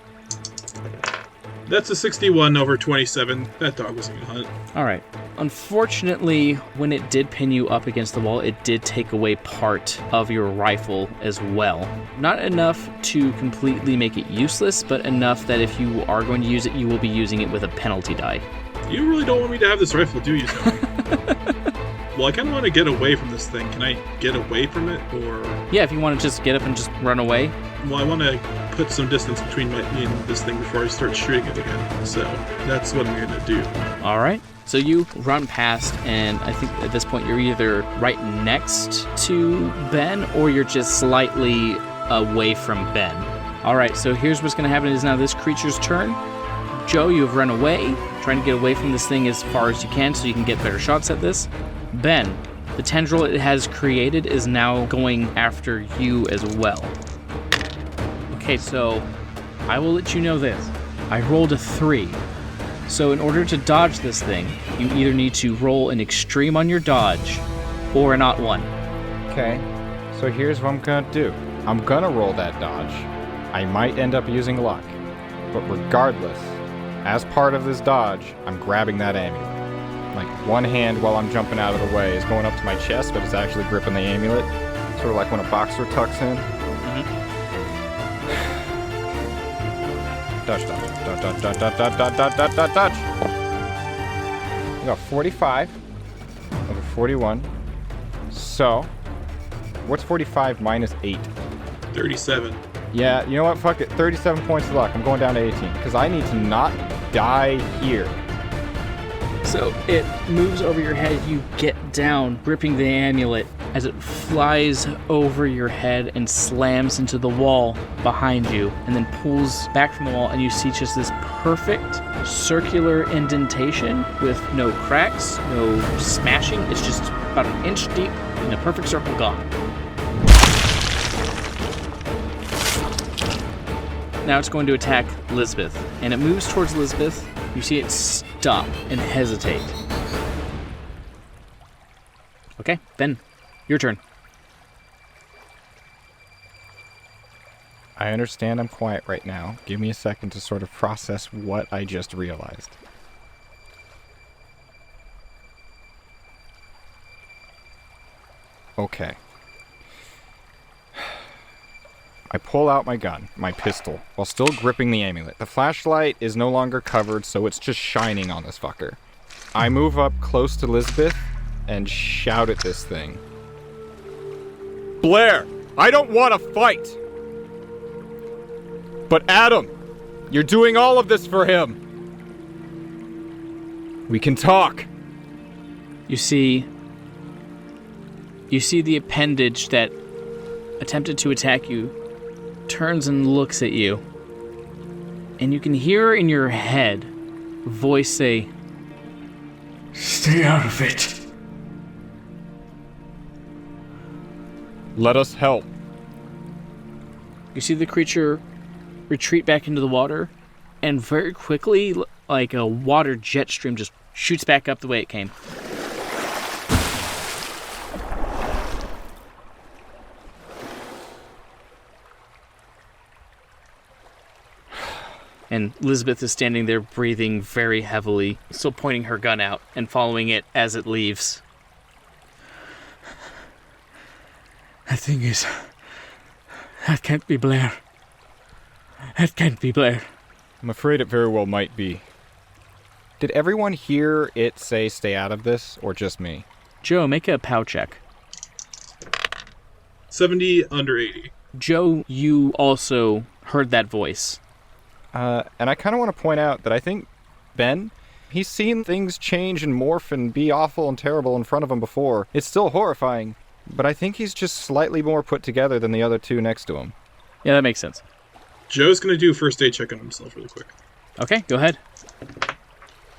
That's a 61 over 27. That dog was a good hunt. All right. Unfortunately, when it did pin you up against the wall, it did take away part of your rifle as well. Not enough to completely make it useless, but enough that if you are going to use it, you will be using it with a penalty die. You really don't want me to have this rifle, do you, Tony? Well, I kind of want to get away from this thing. Can I get away from it, or...? Yeah, if you want to just get up and just run away. Well, I want to put some distance between me and this thing before I start shooting it again. So that's what I'm going to do. All right. So you run past, and I think at this point you're either right next to Ben, or you're just slightly away from Ben. All right, so here's what's going to happen is now this creature's turn. Joe, you have run away, trying to get away from this thing as far as you can so you can get better shots at this. Ben, the tendril it has created is now going after you as well. Okay, so I will let you know this. I rolled a 3. So in order to dodge this thing, you either need to roll an extreme on your dodge or an odd 1. Okay, so here's what I'm gonna do. I'm gonna roll that dodge. I might end up using luck. But regardless, as part of this dodge, I'm grabbing that amulet. Like, one hand while I'm jumping out of the way is going up to my chest, but it's actually gripping the amulet. Sort of like when a boxer tucks in. Dodge, dodge, dodge, dodge, dodge, dodge, dodge, dodge, dodge, dodge, dodge. I got 45 over 41. So, what's 45 minus 8? 37. Yeah, you know what? Fuck it. 37 points of luck. I'm going down to 18 because I need to not die here. So it moves over your head. You get down, gripping the amulet as it flies over your head and slams into the wall behind you, and then pulls back from the wall, and you see just this perfect circular indentation with no cracks, no smashing. It's just about an inch deep in a perfect circle gone. Now it's going to attack Lisbeth, and it moves towards Lisbeth. You see it stop and hesitate. Okay, Ben, your turn. I understand I'm quiet right now. Give me a second to sort of process what I just realized. Okay. I pull out my gun, my pistol, while still gripping the amulet. The flashlight is no longer covered, so it's just shining on this fucker. I move up close to Lisbeth and shout at this thing. Blair, I don't want to fight! But Adam, you're doing all of this for him! We can talk! You see the appendage that attempted to attack you turns and looks at you, and you can hear in your head a voice say, Stay out of it. Let us help. You see the creature retreat back into the water, and very quickly, like a water jet stream, just shoots back up the way it came. And Lisbeth is standing there breathing very heavily, still pointing her gun out and following it as it leaves. That thing is... That can't be Blair. That can't be Blair. I'm afraid it very well might be. Did everyone hear it say stay out of this, or just me? Joe, make a POW check. 70 under 80. Joe, you also heard that voice. And I kind of want to point out that I think Ben, he's seen things change and morph and be awful and terrible in front of him before. It's still horrifying, but I think he's just slightly more put together than the other two next to him. Yeah, that makes sense. Joe's going to do a first aid check on himself really quick. Okay, go ahead.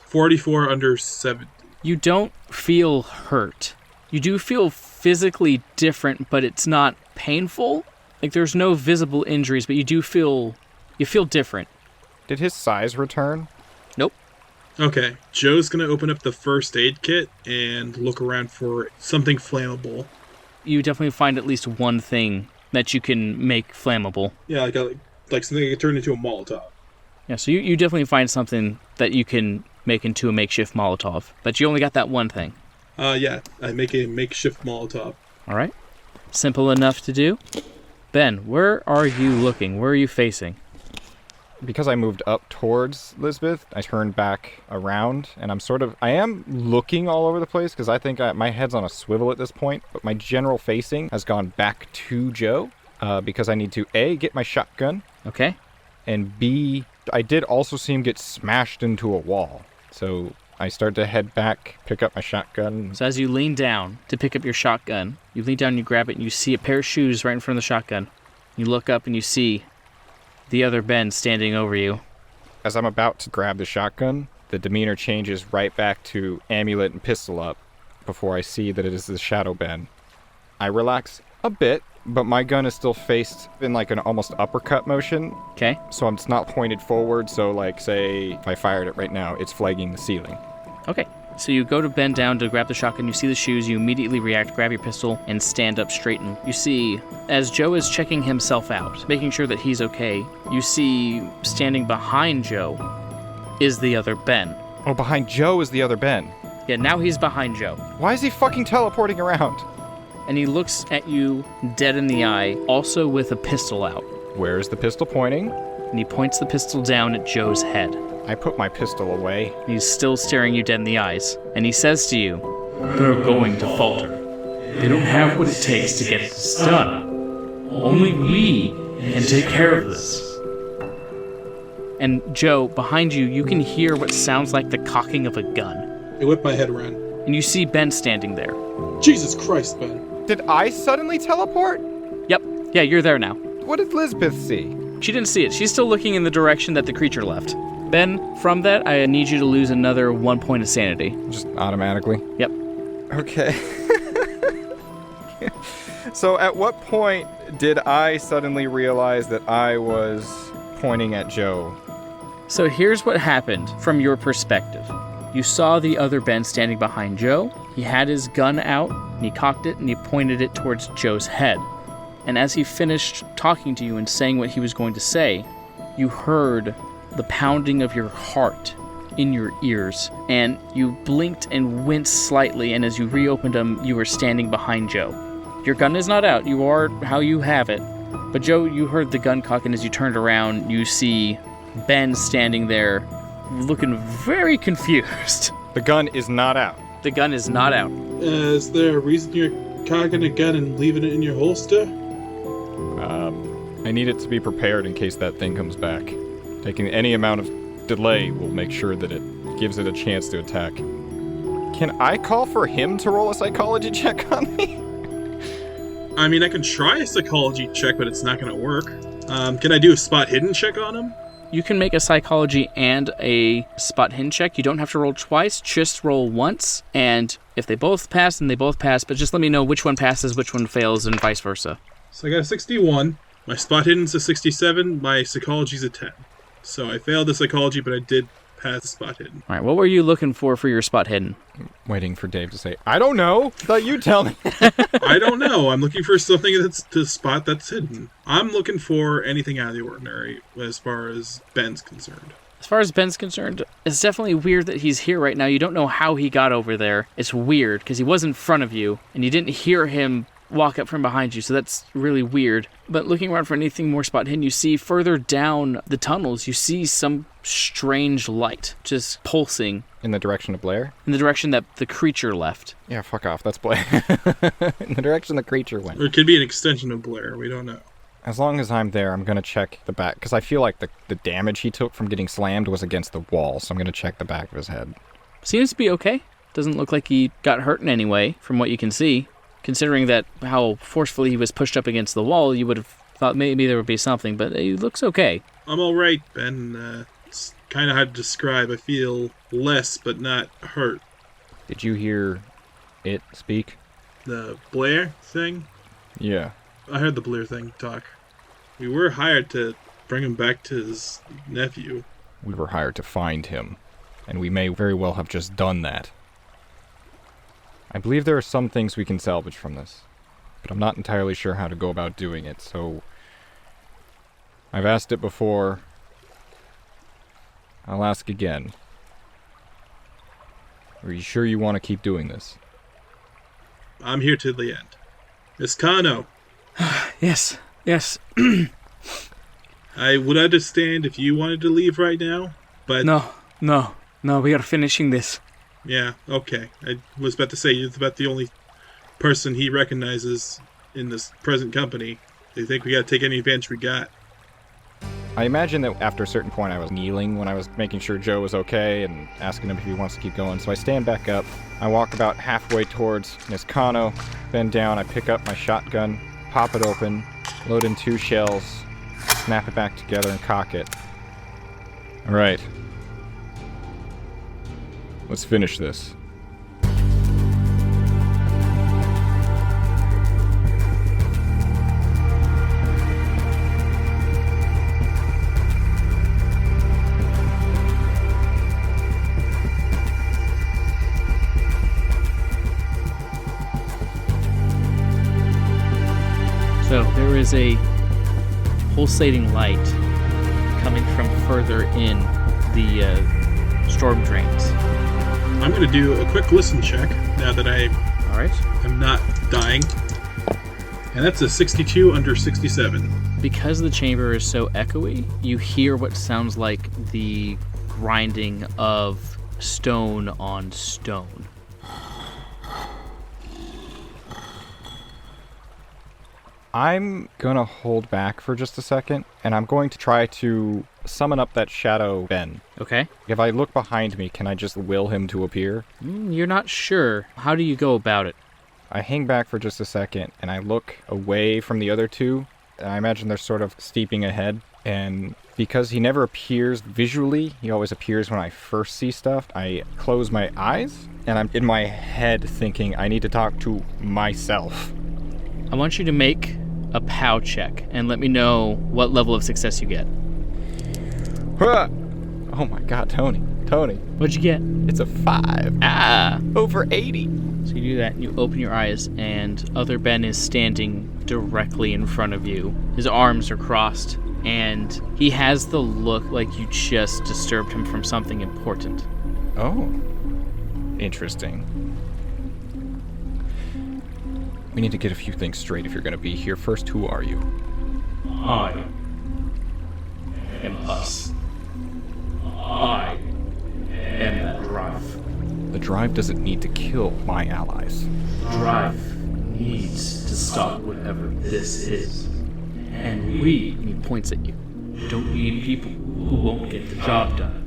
44 under 70. You don't feel hurt. You do feel physically different, but it's not painful. Like, there's no visible injuries, but you do feel You feel different. Did his size return? Nope. Okay, Joe's gonna open up the first aid kit and look around for something flammable. You definitely find at least one thing that you can make flammable. Yeah, like something that can turn into a Molotov. Yeah, so you definitely find something that you can make into a makeshift Molotov. But you only got that one thing. Yeah, I make a makeshift Molotov. All right. Simple enough to do. Ben, where are you looking? Where are you facing? Because I moved up towards Lisbeth, I turned back around, and I am looking all over the place, because I think my head's on a swivel at this point, but my general facing has gone back to Joe, because I need to, A, get my shotgun, Okay. and B, I did also see him get smashed into a wall. So I start to head back, pick up my shotgun. So as you lean down to pick up your shotgun, you lean down and you grab it, and you see a pair of shoes right in front of the shotgun. You look up and you see the other Ben standing over you. As I'm about to grab the shotgun, the demeanor changes right back to amulet and pistol up before I see that it is the Shadow Ben. I relax a bit, but my gun is still faced in like an almost uppercut motion. Okay. So it's not pointed forward, so like say if I fired it right now, it's flagging the ceiling. Okay. So you go to bend down to grab the shotgun, you see the shoes, you immediately react, grab your pistol, and stand up straight. And you see, as Joe is checking himself out, making sure that he's okay, you see standing behind Joe is the other Ben. Oh, behind Joe is the other Ben. Yeah, now he's behind Joe. Why is he fucking teleporting around? And he looks at you dead in the eye, also with a pistol out. Where is the pistol pointing? And he points the pistol down at Joe's head. I put my pistol away. He's still staring you dead in the eyes. And he says to you, They're going to falter. They don't have what it takes to get this done. Only we can take care of this. and Joe, behind you, you can hear what sounds like the cocking of a gun. I whip my head around. And you see Ben standing there. Jesus Christ, Ben. Did I suddenly teleport? Yep. Yeah, you're there now. What did Lisbeth see? She didn't see it. She's still looking in the direction that the creature left. Ben, from that, I need you to lose another 1 point of sanity. Just automatically? Yep. Okay. So at what point did I suddenly realize that I was pointing at Joe? So here's what happened from your perspective. You saw the other Ben standing behind Joe. He had his gun out, and he cocked it, and he pointed it towards Joe's head. And as he finished talking to you and saying what he was going to say, you heard the pounding of your heart in your ears, and you blinked and winced slightly, and as you reopened them, you were standing behind Joe. Your gun is not out. You are how you have it. But Joe, you heard the gun cock, and as you turned around, you see Ben standing there looking very confused. The gun is not out. The gun is not out. Is there a reason you're cocking a gun and leaving it in your holster? I need it to be prepared in case that thing comes back. Taking any amount of delay will make sure that it gives it a chance to attack. Can I call for him to roll a psychology check on me? I mean, I can try a psychology check, but it's not going to work. Can I do a spot hidden check on him? You can make a psychology and a spot hidden check. You don't have to roll twice, just roll once. And if they both pass, then they both pass. But just let me know which one passes, which one fails, and vice versa. So I got a 61. My spot hidden's a 67. My psychology's a 10. So I failed the psychology, but I did pass the spot hidden. All right, what were you looking for your spot hidden? Waiting for Dave to say, I don't know. Let you tell me. I don't know. I'm looking for something that's to spot that's hidden. I'm looking for anything out of the ordinary as far as Ben's concerned. As far as Ben's concerned, it's definitely weird that he's here right now. You don't know how he got over there. It's weird because he was in front of you, and you didn't hear him walk up from behind you, so that's really weird. But looking around for anything more spot hidden, you see further down the tunnels, you see some strange light just pulsing In the direction of Blair? in the direction that the creature left. Yeah, fuck off. That's Blair. In the direction the creature went. Or it could be an extension of Blair. We don't know. As long as I'm there, I'm going to check the back, because I feel like the damage he took from getting slammed was against the wall, so I'm going to check the back of his head. Seems to be okay. Doesn't look like he got hurt in any way, from what you can see. Considering that how forcefully he was pushed up against the wall, you would have thought maybe there would be something, but he looks okay. I'm all right, Ben. It's kind of hard to describe. I feel less, but not hurt. Did you hear it speak? The Blair thing? Yeah. I heard the Blair thing talk. We were hired to bring him back to his nephew. We were hired to find him, and we may very well have just done that. I believe there are some things we can salvage from this, but I'm not entirely sure how to go about doing it, so I've asked it before. I'll ask again. Are you sure you want to keep doing this? I'm here to the end. Miss Kano. Yes. I would understand if you wanted to leave right now, but... No, we are finishing this. Yeah, okay. I was about to say, you're about the only person he recognizes in this present company. They think we gotta take any advantage we got. I imagine that after a certain point I was kneeling when I was making sure Joe was okay and asking him if he wants to keep going. So I stand back up. I walk about halfway towards Miss Kano, bend down, I pick up my shotgun, pop it open, load in 2 shells, snap it back together and cock it. Alright. Let's finish this. So there is a pulsating light coming from further in the storm drains. I'm going to do a quick listen check now that I All right. am not dying. And that's a 62 under 67. Because the chamber is so echoey, you hear what sounds like the grinding of stone on stone. I'm gonna hold back for just a second, and I'm going to try to summon up that shadow Ben. Okay. If I look behind me, can I just will him to appear? You're not sure. How do you go about it? I hang back for just a second, and I look away from the other two. I imagine they're sort of steeping ahead, and because he never appears visually, he always appears when I first see stuff, I close my eyes, and I'm in my head thinking I need to talk to myself. I want you to make a POW check and let me know what level of success you get. Oh my god, Tony. What'd you get? It's a 5. Over 80. So you do that, and you open your eyes, and other Ben is standing directly in front of you. His arms are crossed, and he has the look like you just disturbed him from something important. Oh. Interesting. We need to get a few things straight if you're going to be here. First, who are you? I am us. I am that drive. The drive doesn't need to kill my allies. Drive needs to stop whatever this is. And we, And he points at you. don't need people who won't get the job done.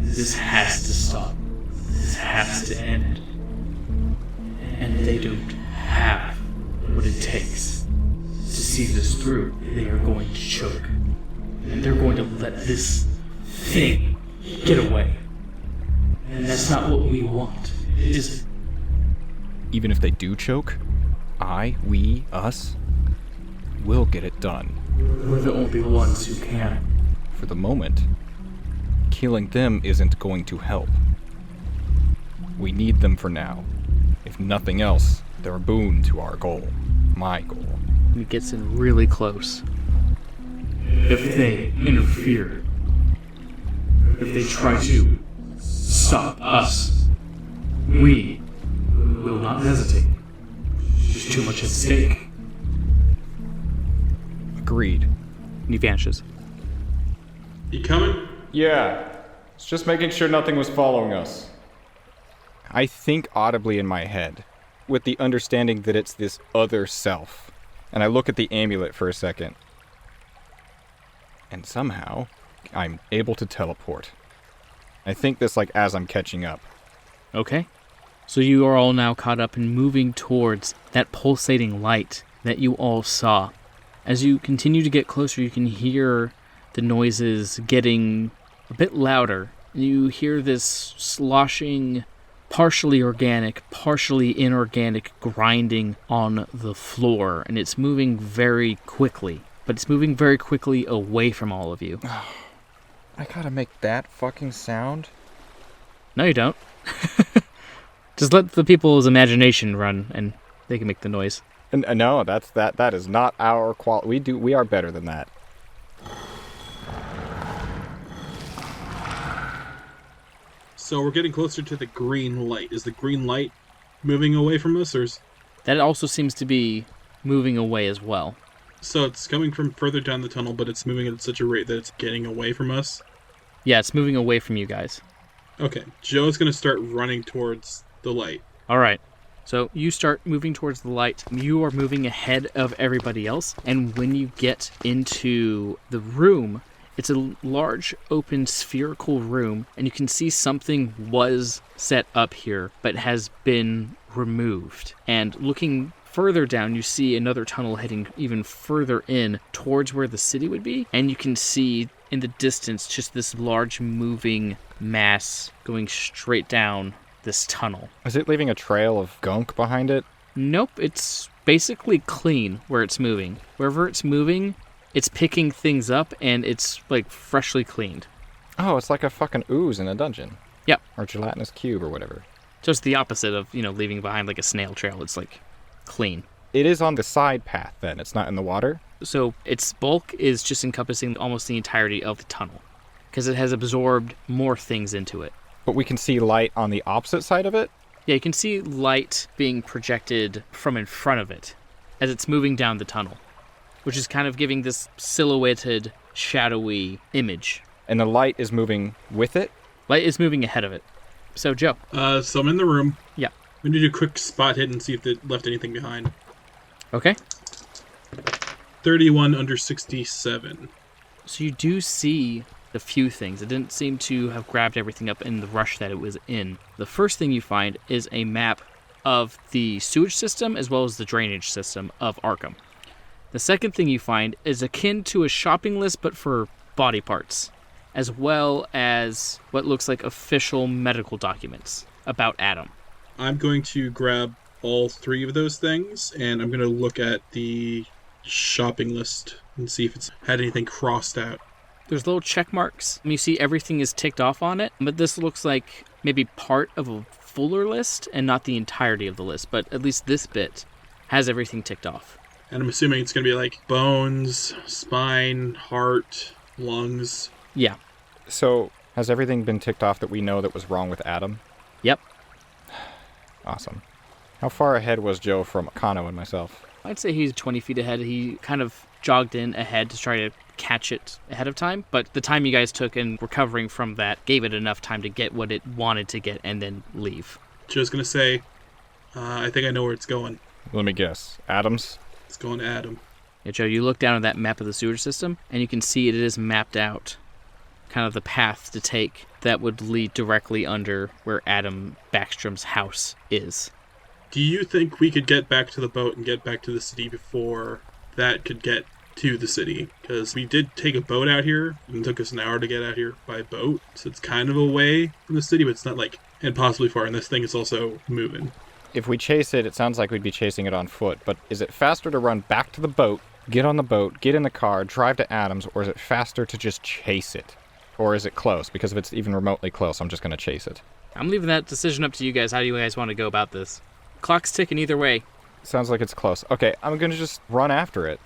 This has to stop. This has to end. And they don't have what it takes to see this through. They are going to choke. And they're going to let this thing get away. And that's not what we want, is it? Even if they do choke, we, us, will get it done. We're the only ones who can. For the moment, killing them isn't going to help. We need them for now. If nothing else, they're a boon to our goal. My goal. And he gets in really close. If they interfere, if they try to stop us, we will not hesitate. There's too much at stake. Agreed. And he vanishes. You coming? Yeah. It's just making sure nothing was following us. I think audibly in my head, with the understanding that it's this other self. And I look at the amulet for a second. And somehow, I'm able to teleport. I think this like as I'm catching up. Okay. So you are all now caught up and moving towards that pulsating light that you all saw. As you continue to get closer, you can hear the noises getting a bit louder. You hear this sloshing, partially organic, partially inorganic grinding on the floor, and it's moving very quickly. but it's moving very quickly away from all of you. I gotta make that fucking sound? No, you don't. Just let the people's imagination run, and they can make the noise. No, that is not our quality. We are better than that. So we're getting closer to the green light. Is the green light moving away from us, or is... That also seems to be moving away as well. So it's coming from further down the tunnel, but it's moving at such a rate that it's getting away from us? Yeah, it's moving away from you guys. Okay, Joe's going to start running towards the light. All right. So you start moving towards the light. You are moving ahead of everybody else. And when you get into the room, it's a large, open, spherical room. And you can see something was set up here, but has been removed. And looking further down, you see another tunnel heading even further in towards where the city would be. And you can see in the distance just this large moving mass going straight down this tunnel. Is it leaving a trail of gunk behind it? Nope, it's basically clean where it's moving. Wherever it's moving, it's picking things up and it's like freshly cleaned. Oh, it's like a fucking ooze in a dungeon. Yep. Or gelatinous cube or whatever. Just the opposite of, leaving behind like a snail trail. It's like clean. It is on the side path then. It's not in the water? So its bulk is just encompassing almost the entirety of the tunnel because it has absorbed more things into it. But we can see light on the opposite side of it? Yeah, you can see light being projected from in front of it as it's moving down the tunnel, which is kind of giving this silhouetted, shadowy image. And the light is moving with it? Light is moving ahead of it. So, Joe. So I'm in the room. Yeah. I'm going to do a quick spot hit and see if it left anything behind. Okay. 31 under 67. So you do see a few things. It didn't seem to have grabbed everything up in the rush that it was in. The first thing you find is a map of the sewage system as well as the drainage system of Arkham. The second thing you find is akin to a shopping list but for body parts, as well as what looks like official medical documents about Adam. I'm going to grab all three of those things, and I'm going to look at the shopping list and see if it's had anything crossed out. There's little check marks, and you see everything is ticked off on it, but this looks like maybe part of a fuller list and not the entirety of the list, but at least this bit has everything ticked off. And I'm assuming it's going to be like bones, spine, heart, lungs. Yeah. So, has everything been ticked off that we know that was wrong with Adam? Yep. Awesome. How far ahead was Joe from Kano and myself? I'd say he's 20 feet ahead. He kind of jogged in ahead to try to catch it ahead of time, but the time you guys took in recovering from that gave it enough time to get what it wanted to get and then leave. Joe's going to say, I think I know where it's going. Let me guess. Adams? It's going to Adam. Yeah, Joe, you look down at that map of the sewage system, and you can see it is mapped out, kind of the path to take that would lead directly under where Adam Backstrom's house is. Do you think we could get back to the boat and get back to the city before that could get to the city? Because we did take a boat out here, and it took us an hour to get out here by boat, so it's kind of away from the city, but it's not like impossibly far, and this thing is also moving. If we chase it, it sounds like we'd be chasing it on foot, but is it faster to run back to the boat, get on the boat, get in the car, drive to Adams, or is it faster to just chase it? Or is it close? Because if it's even remotely close, I'm just going to chase it. I'm leaving that decision up to you guys. How do you guys want to go about this? Clock's ticking either way. Sounds like it's close. Okay, I'm going to just run after it.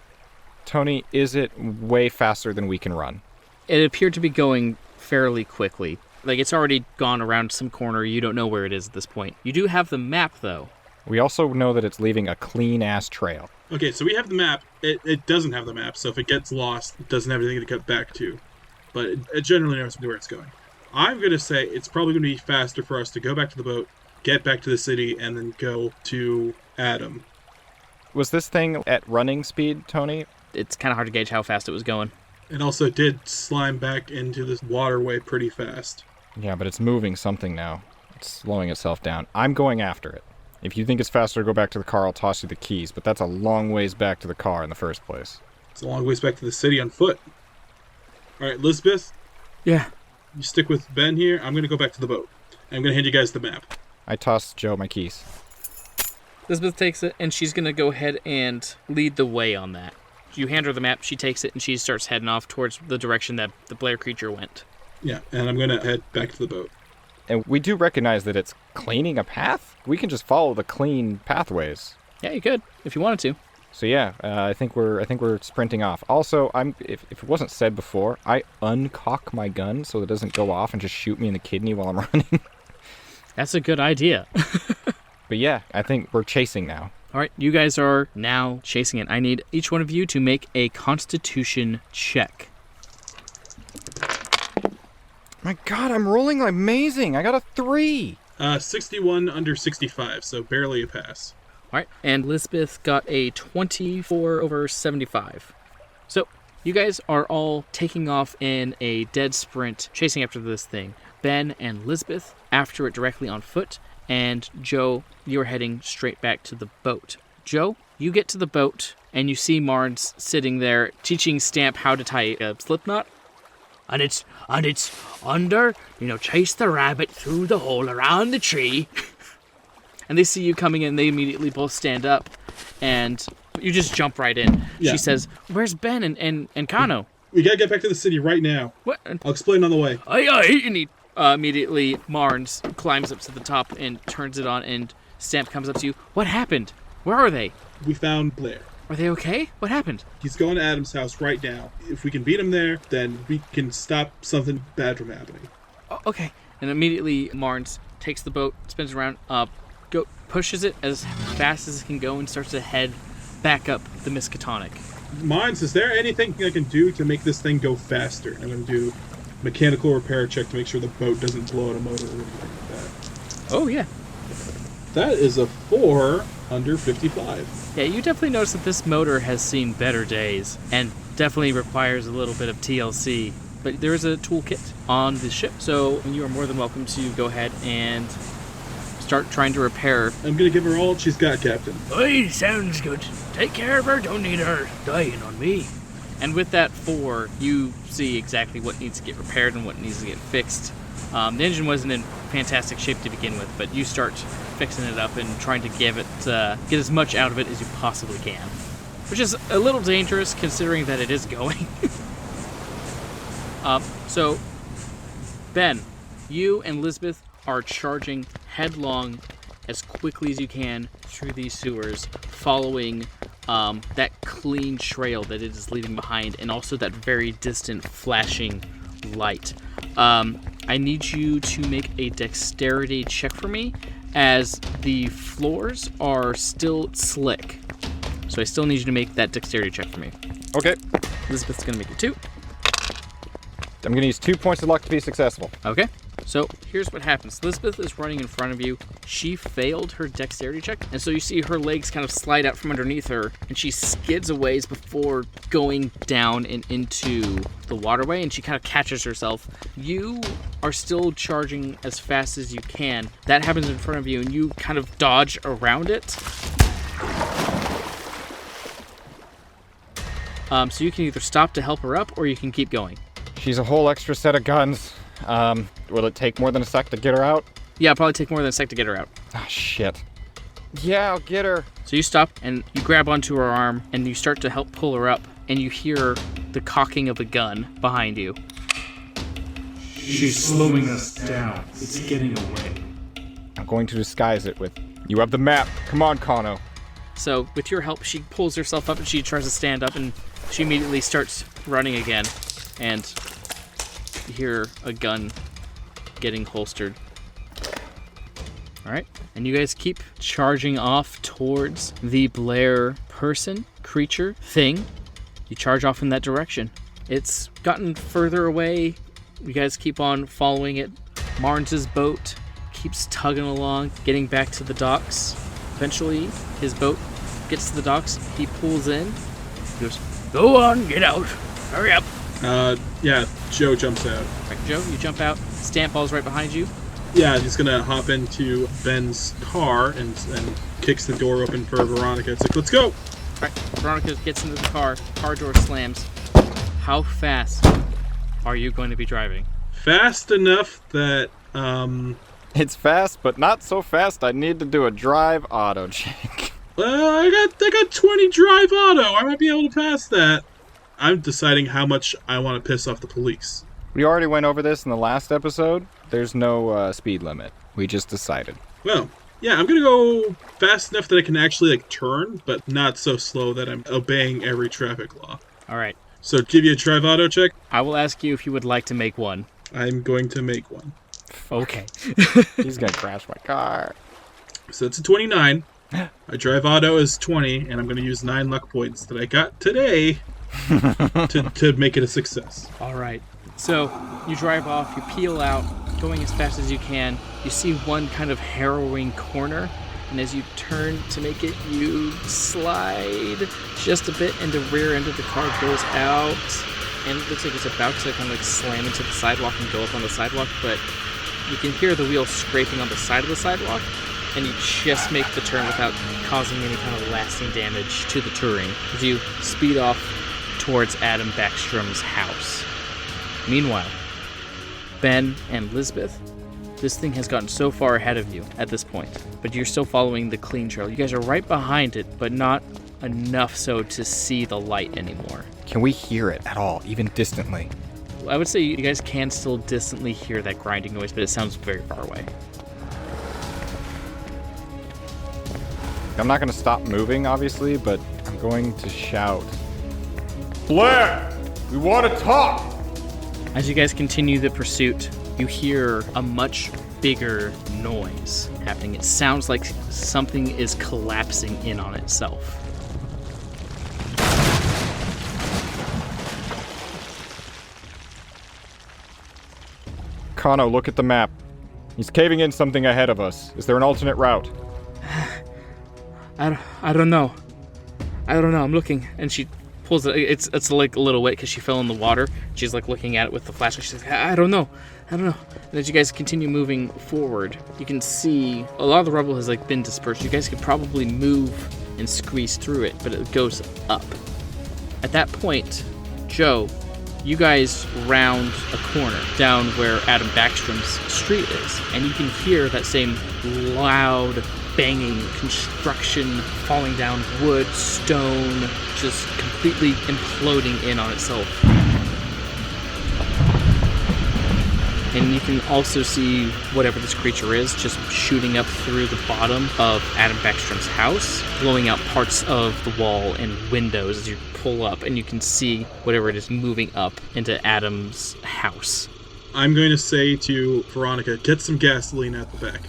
Tony, is it way faster than we can run? It appeared to be going fairly quickly. Like, it's already gone around some corner. You don't know where it is at this point. You do have the map, though. We also know that it's leaving a clean-ass trail. Okay, so we have the map. It doesn't have the map, so if it gets lost, it doesn't have anything to cut back to. But it generally knows where it's going. I'm going to say it's probably going to be faster for us to go back to the boat, get back to the city, and then go to Adam. Was this thing at running speed, Tony? It's kind of hard to gauge how fast it was going. It also did slime back into this waterway pretty fast. Yeah, but it's moving something now. It's slowing itself down. I'm going after it. If you think it's faster to go back to the car, I'll toss you the keys, but that's a long ways back to the car in the first place. It's a long ways back to the city on foot. All right, Lisbeth? Yeah. You stick with Ben here. I'm going to go back to the boat. I'm going to hand you guys the map. I tossed Joe my keys. Lisbeth takes it, and she's going to go ahead and lead the way on that. You hand her the map, she takes it, and she starts heading off towards the direction that the Blair creature went. Yeah, and I'm going to head back to the boat. And we do recognize that it's cleaning a path. We can just follow the clean pathways. Yeah, you could, if you wanted to. So yeah, I think we're sprinting off. Also, if it wasn't said before, I uncock my gun so it doesn't go off and just shoot me in the kidney while I'm running. That's a good idea. But yeah, I think we're chasing now. All right, you guys are now chasing it. I need each one of you to make a Constitution check. My God, I'm rolling amazing. I got a 3. 61 under 65, so barely a pass. All right, and Lisbeth got a 24 over 75. So you guys are all taking off in a dead sprint, chasing after this thing. Ben and Lisbeth after it directly on foot, and Joe, you're heading straight back to the boat. Joe, you get to the boat, and you see Marns sitting there teaching Stamp how to tie a slip knot. And it's under, chase the rabbit through the hole around the tree. And they see you coming in, they immediately both stand up, and you just jump right in. Yeah. She says, "Where's Ben and Kano?" We got to get back to the city right now. What? I'll explain on the way. Aye, and he immediately Marns climbs up to the top and turns it on, and Stamp comes up to you. What happened? Where are they? We found Blair. Are they okay? What happened? He's going to Adam's house right now. If we can beat him there, then we can stop something bad from happening. Oh, okay. And immediately Marns takes the boat, spins around, pushes it as fast as it can go, and starts to head back up the Miskatonic. Mines, is there anything I can do to make this thing go faster? I'm going to do mechanical repair check to make sure the boat doesn't blow out a motor or anything like that. Oh, yeah. That is a 4 under 55. Yeah, you definitely notice that this motor has seen better days and definitely requires a little bit of TLC. But there is a toolkit on the ship, so you are more than welcome to go ahead and start trying to repair. I'm going to give her all she's got, Captain. Aye, sounds good. Take care of her. Don't need her dying on me. And with that 4, you see exactly what needs to get repaired and what needs to get fixed. The engine wasn't in fantastic shape to begin with, but you start fixing it up and trying to get as much out of it as you possibly can. Which is a little dangerous considering that it is going. So, Ben, you and Lisbeth are charging headlong as quickly as you can through these sewers, following that clean trail that it is leaving behind, and also that very distant flashing light. I need you to make a dexterity check for me, as the floors are still slick. So I still need you to make that dexterity check for me. Okay. Elizabeth's gonna make it 2. I'm going to use 2 points of luck to be successful. Okay. So here's what happens. Elizabeth is running in front of you. She failed her dexterity check, and so you see her legs kind of slide out from underneath her, and she skids a ways before going down and into the waterway, and she kind of catches herself. You are still charging as fast as you can. That happens in front of you, and you kind of dodge around it. So you can either stop to help her up, or you can keep going. She's a whole extra set of guns. Will it take more than a sec to get her out? Yeah, it'll probably take more than a sec to get her out. Ah, shit. Yeah, I'll get her. So you stop, and you grab onto her arm, and you start to help pull her up, and you hear the cocking of a gun behind you. She's slowing us down. It's getting away. I'm going to disguise it with, you have the map. Come on, Kano. So with your help, she pulls herself up, and she tries to stand up, and she immediately starts running again, and you hear a gun getting holstered. Alright, and you guys keep charging off towards the Blair person, creature, thing. You charge off in that direction. It's gotten further away. You guys keep on following it. Marns' boat keeps tugging along, getting back to the docks. Eventually, his boat gets to the docks. He pulls in. He goes, Go on, get out. Hurry up. Yeah, Joe jumps out. right, Joe, you jump out. Stamp ball's right behind you. Yeah, he's gonna hop into Ben's car and kicks the door open for Veronica. It's like, let's go! Alright, Veronica gets into the car door slams. How fast are you going to be driving? Fast enough that, It's fast, but not so fast I need to do a drive auto check. I got 20 drive auto. I might be able to pass that. I'm deciding how much I want to piss off the police. We already went over this in the last episode. There's no speed limit. We just decided. Well, yeah, I'm gonna go fast enough that I can actually, turn, but not so slow that I'm obeying every traffic law. All right. So, give you a drive auto check? I will ask you if you would like to make one. I'm going to make one. Okay. He's gonna crash my car. So it's a 29. My drive auto is 20, and I'm going to use 9 luck points that I got today to make it a success. All right. So you drive off, you peel out, going as fast as you can. You see one kind of harrowing corner, and as you turn to make it, you slide just a bit, and the rear end of the car goes out, and it looks like it's about to kind of slam into the sidewalk and go up on the sidewalk, but you can hear the wheels scraping on the side of the sidewalk, and you just make the turn without causing any kind of lasting damage to the touring as you speed off towards Adam Backstrom's house. Meanwhile, Ben and Lisbeth, this thing has gotten so far ahead of you at this point, but you're still following the clean trail. You guys are right behind it, but not enough so to see the light anymore. Can we hear it at all, even distantly? I would say you guys can still distantly hear that grinding noise, but it sounds very far away. I'm not going to stop moving, obviously, but I'm going to shout, Blair, we want to talk! As you guys continue the pursuit, you hear a much bigger noise happening. It sounds like something is collapsing in on itself. Kano, look at the map. He's caving in something ahead of us. Is there an alternate route? I don't know. I'm looking, and she pulls it. It's like a little wet because she fell in the water. She's like looking at it with the flashlight. She's like, I don't know. And as you guys continue moving forward, you can see a lot of the rubble has been dispersed. You guys could probably move and squeeze through it, but it goes up. At that point, Joe, you guys round a corner down where Adam Backstrom's street is, and you can hear that same loud banging, construction falling down, wood, stone, just completely imploding in on itself. And you can also see whatever this creature is just shooting up through the bottom of Adam Backstrom's house, blowing out parts of the wall and windows as you pull up, and you can see whatever it is moving up into Adam's house. I'm going to say to Veronica, get some gasoline at the back.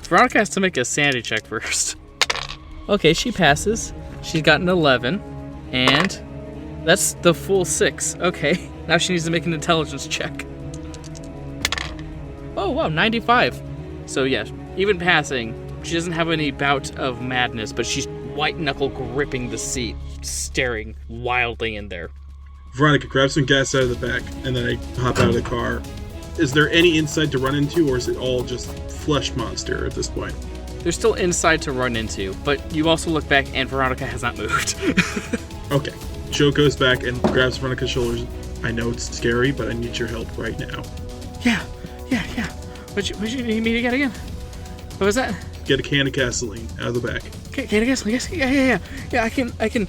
Veronica has to make a sanity check first. Okay, she passes. She's got an 11, and that's the full 6. Okay, now she needs to make an intelligence check. Oh, wow, 95. So, yeah, even passing, she doesn't have any bout of madness, but she's white-knuckle gripping the seat, staring wildly in there. Veronica, grab some gas out of the back, and then I hop out of the car. Is there any inside to run into, or is it all just flesh monster at this point? There's still inside to run into, but you also look back, and Veronica has not moved. Okay. Joe goes back and grabs Veronica's shoulders. I know it's scary, but I need your help right now. Yeah. What you need me to get again? What was that? Get a can of gasoline out of the back. Can I guess? Yeah, I can.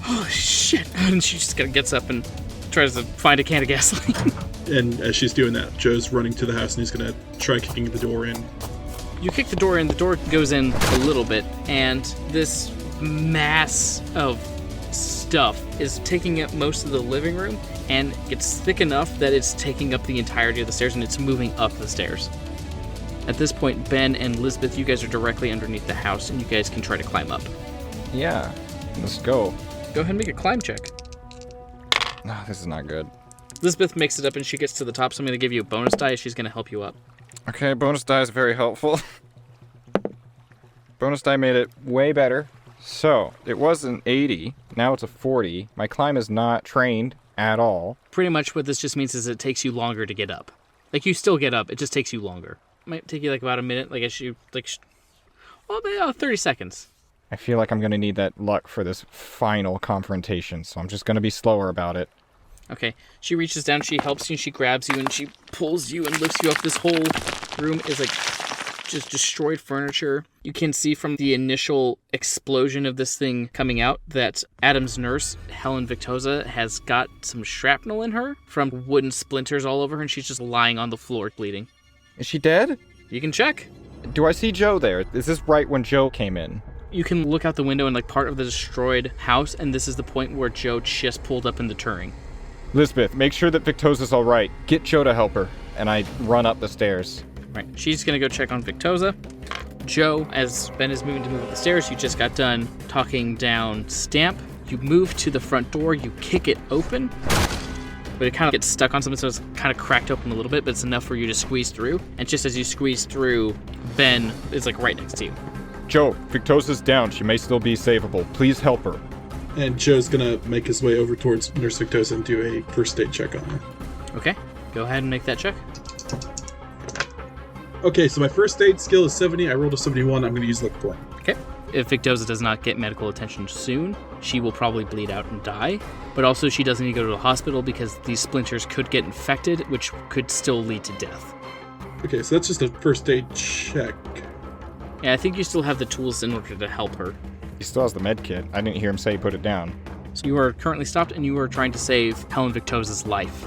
Oh, shit. And she just kind of gets up and tries to find a can of gasoline. And as she's doing that, Joe's running to the house and he's going to try kicking the door in. You kick the door in, the door goes in a little bit, and this mass of stuff is taking up most of the living room, and it's thick enough that it's taking up the entirety of the stairs, and it's moving up the stairs. At this point, Ben and Lisbeth, you guys are directly underneath the house, and you guys can try to climb up. Yeah, let's go. Go ahead and make a climb check. No, this is not good. Lisbeth makes it up, and she gets to the top, so I'm going to give you a bonus die. She's going to help you up. Okay, bonus die is very helpful. Bonus die made it way better. So, it was an 80, now it's a 40. My climb is not trained at all. Pretty much what this just means is it takes you longer to get up. Like, you still get up, it just takes you longer. It might take you, about a minute, 30 seconds. I feel like I'm going to need that luck for this final confrontation, so I'm just going to be slower about it. Okay, she reaches down, she helps you, she grabs you, and she pulls you and lifts you up. This whole room is, just destroyed furniture. You can see from the initial explosion of this thing coming out that Adam's nurse, Helen Victoza, has got some shrapnel in her from wooden splinters all over her, and she's just lying on the floor bleeding. Is she dead? You can check. Do I see Joe there? Is this right when Joe came in? You can look out the window in like part of the destroyed house, and this is the point where Joe just pulled up in the Turing. Lisbeth, make sure that Victoza's all right. Get Joe to help her. And I run up the stairs. Right, she's gonna go check on Victoza. Joe, as Ben is moving to move up the stairs, you just got done talking down Stamp. You move to the front door, you kick it open, but it kind of gets stuck on something, so it's kind of cracked open a little bit, but it's enough for you to squeeze through. And just as you squeeze through, Ben is like right next to you. Joe, Victoza's down. She may still be savable. Please help her. And Joe's gonna make his way over towards Nurse Victoza and do a first aid check on her. Okay, go ahead and make that check. Okay, so my first aid skill is 70. I rolled a 71. I'm going to use luck point. Okay. If Victoza does not get medical attention soon, she will probably bleed out and die. But also, she doesn't need to go to the hospital because these splinters could get infected, which could still lead to death. Okay, so that's just a first aid check. Yeah, I think you still have the tools in order to help her. He still has the med kit. I didn't hear him say put it down. So you are currently stopped, and you are trying to save Helen Victoza's life.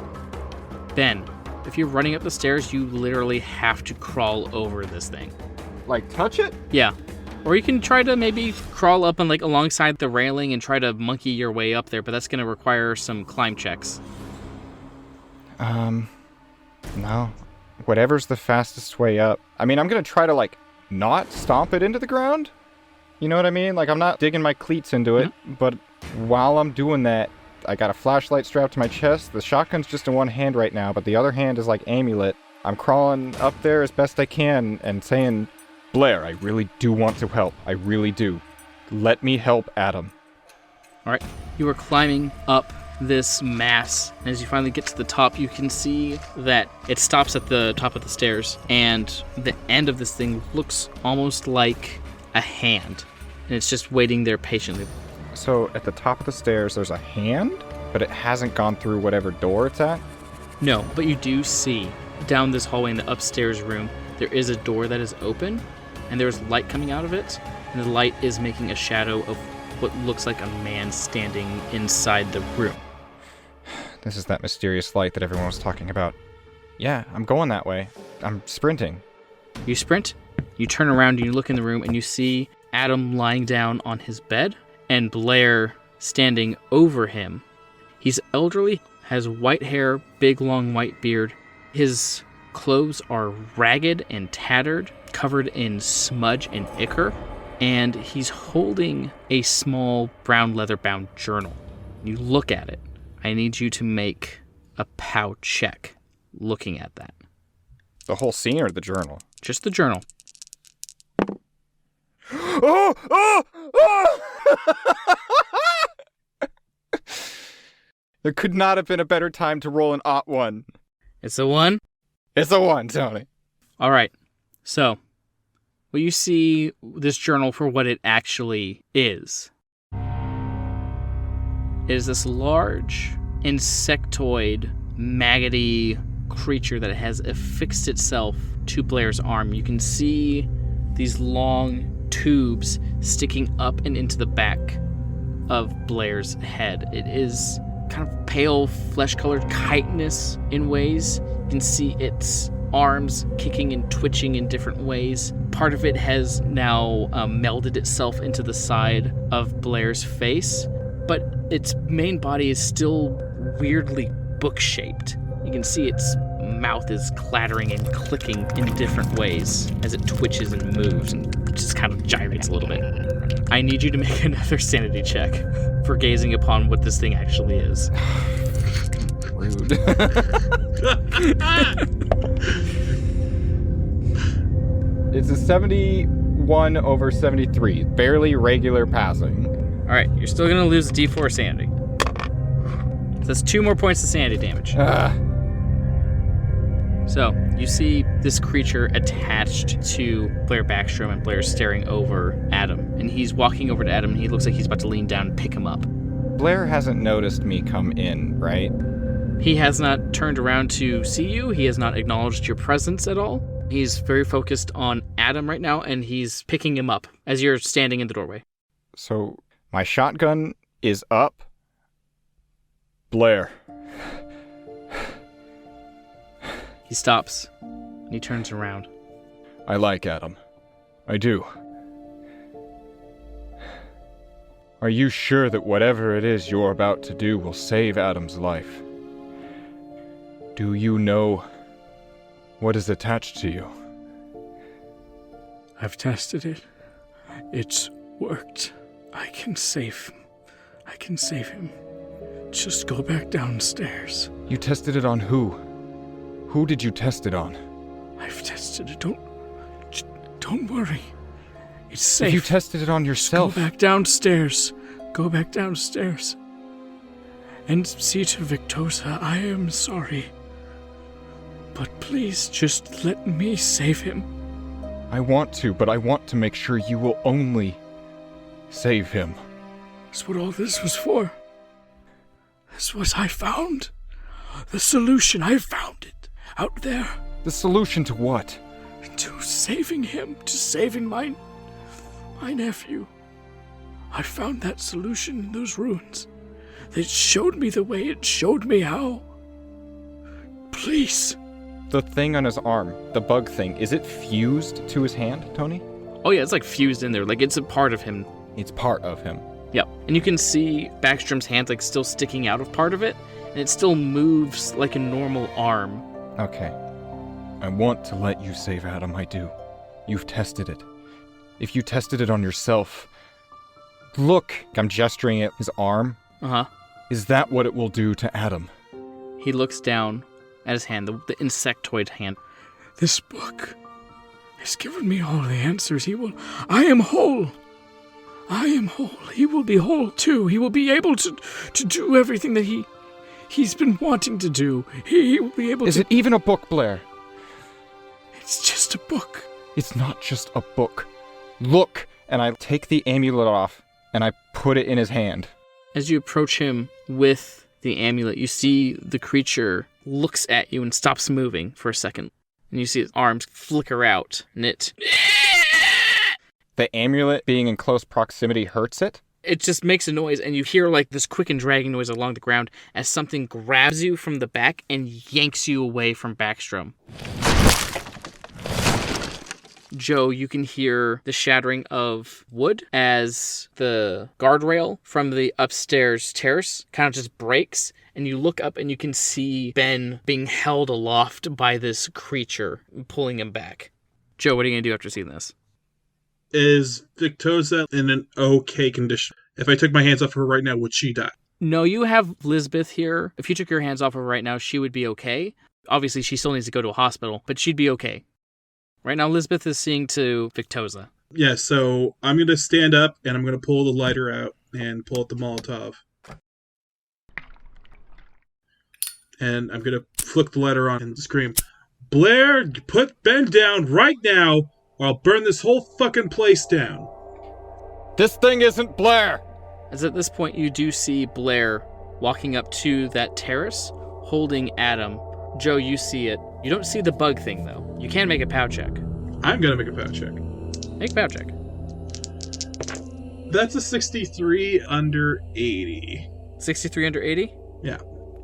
Ben, if you're running up the stairs, you literally have to crawl over this thing. Like, touch it? Yeah. Or you can try to maybe crawl up and like alongside the railing and try to monkey your way up there, but that's going to require some climb checks. No. Whatever's the fastest way up. I mean, I'm going to try to, like, not stomp it into the ground. You know what I mean? Like, I'm not digging my cleats into it, but while I'm doing that, I got a flashlight strapped to my chest. The shotgun's just in one hand right now, but the other hand is like amulet. I'm crawling up there as best I can and saying, Blair, I really do want to help. I really do. Let me help Adam. All right. You are climbing up this mass. And as you finally get to the top, you can see that it stops at the top of the stairs, and the end of this thing looks almost like a hand, and it's just waiting there patiently. So at the top of the stairs, there's a hand, but it hasn't gone through whatever door it's at? No, but you do see down this hallway in the upstairs room, there is a door that is open, and there's light coming out of it, and the light is making a shadow of what looks like a man standing inside the room. This is that mysterious light that everyone was talking about. Yeah, I'm going that way. I'm sprinting. You sprint, you turn around, and you look in the room, and you see Adam lying down on his bed, and Blair standing over him. He's elderly, has white hair, big long white beard. His clothes are ragged and tattered, covered in smudge and ichor, and he's holding a small brown leather-bound journal. You look at it. I need you to make a POW check looking at that. The whole scene or the journal? Just the journal. Oh! Oh! Oh! There could not have been a better time to roll an Ot 1. It's a 1? It's a 1, Tony. All right. So, will you see this journal for what it actually is? It is this large, insectoid, maggoty creature that has affixed itself to Blair's arm. You can see these long tubes sticking up and into the back of Blair's head. It is kind of pale, flesh-colored chitinous in ways. You can see its arms kicking and twitching in different ways. Part of it has now melded itself into the side of Blair's face, but its main body is still weirdly book-shaped. You can see its mouth is clattering and clicking in different ways as it twitches and moves and just kind of gyrates a little bit. I need you to make another sanity check for gazing upon what this thing actually is. Rude. It's a 71 over 73. Barely regular passing. All right, you're still going to lose the D4 sanity. So that's 2 more points of sanity damage. So, you see this creature attached to Blair Backstrom, and Blair's staring over Adam. And he's walking over to Adam, and he looks like he's about to lean down and pick him up. Blair hasn't noticed me come in, right? He has not turned around to see you. He has not acknowledged your presence at all. He's very focused on Adam right now, and he's picking him up as you're standing in the doorway. So, my shotgun is up. Blair. He stops, and he turns around. I like Adam. I do. Are you sure that whatever it is you're about to do will save Adam's life? Do you know what is attached to you? I've tested it. It's worked. I can save him. Just go back downstairs. You tested it on who? Who did you test it on? I've tested it. Don't worry. It's safe. If you tested it on yourself. Just go back downstairs. Go back downstairs. And see to Victosa, I am sorry. But please, just let me save him. I want to, but I want to make sure you will only save him. That's what all this was for. That's what I found. The solution, I found it. Out there. The solution to what? To saving him. To saving my nephew. I found that solution in those ruins. It showed me the way. It showed me how. Please. The thing on his arm, the bug thing, is it fused to his hand, Tony? Oh yeah, it's like fused in there. Like it's a part of him. It's part of him. Yep. And you can see Backstrom's hand like still sticking out of part of it, and it still moves like a normal arm. Okay. I want to let you save Adam, I do. You've tested it. If you tested it on yourself... Look! I'm gesturing at his arm. Uh-huh. Is that what it will do to Adam? He looks down at his hand, the insectoid hand. This book has given me all the answers. I am whole. I am whole. He will be whole, too. He will be able to do everything that he's been wanting to do. He will be able to... Is it even a book, Blair? It's just a book. It's not just a book. Look! And I take the amulet off, and I put it in his hand. As you approach him with the amulet, you see the creature looks at you and stops moving for a second. And you see his arms flicker out, and it... The amulet being in close proximity hurts it? It just makes a noise, and you hear like this quick and dragging noise along the ground as something grabs you from the back and yanks you away from Backstrom. Joe, you can hear the shattering of wood as the guardrail from the upstairs terrace kind of just breaks, and you look up and you can see Ben being held aloft by this creature, pulling him back. Joe, what are you going to do after seeing this? Is Victosa in an okay condition? If I took my hands off her right now, would she die? No, you have Lisbeth here. If you took your hands off of her right now, she would be okay. Obviously, she still needs to go to a hospital, but she'd be okay. Right now, Lisbeth is seeing to Victosa. Yeah, so I'm going to stand up, and I'm going to pull the lighter out and pull out the Molotov. And I'm going to flick the lighter on and scream, Blair, put Ben down right now, or I'll burn this whole fucking place down. This thing isn't Blair! As at this point, you do see Blair walking up to that terrace, holding Adam. Joe, you see it. You don't see the bug thing, though. You can make a POW check. I'm going to make a POW check. Make a POW check. That's a 63 under 80. 63 under 80? Yeah.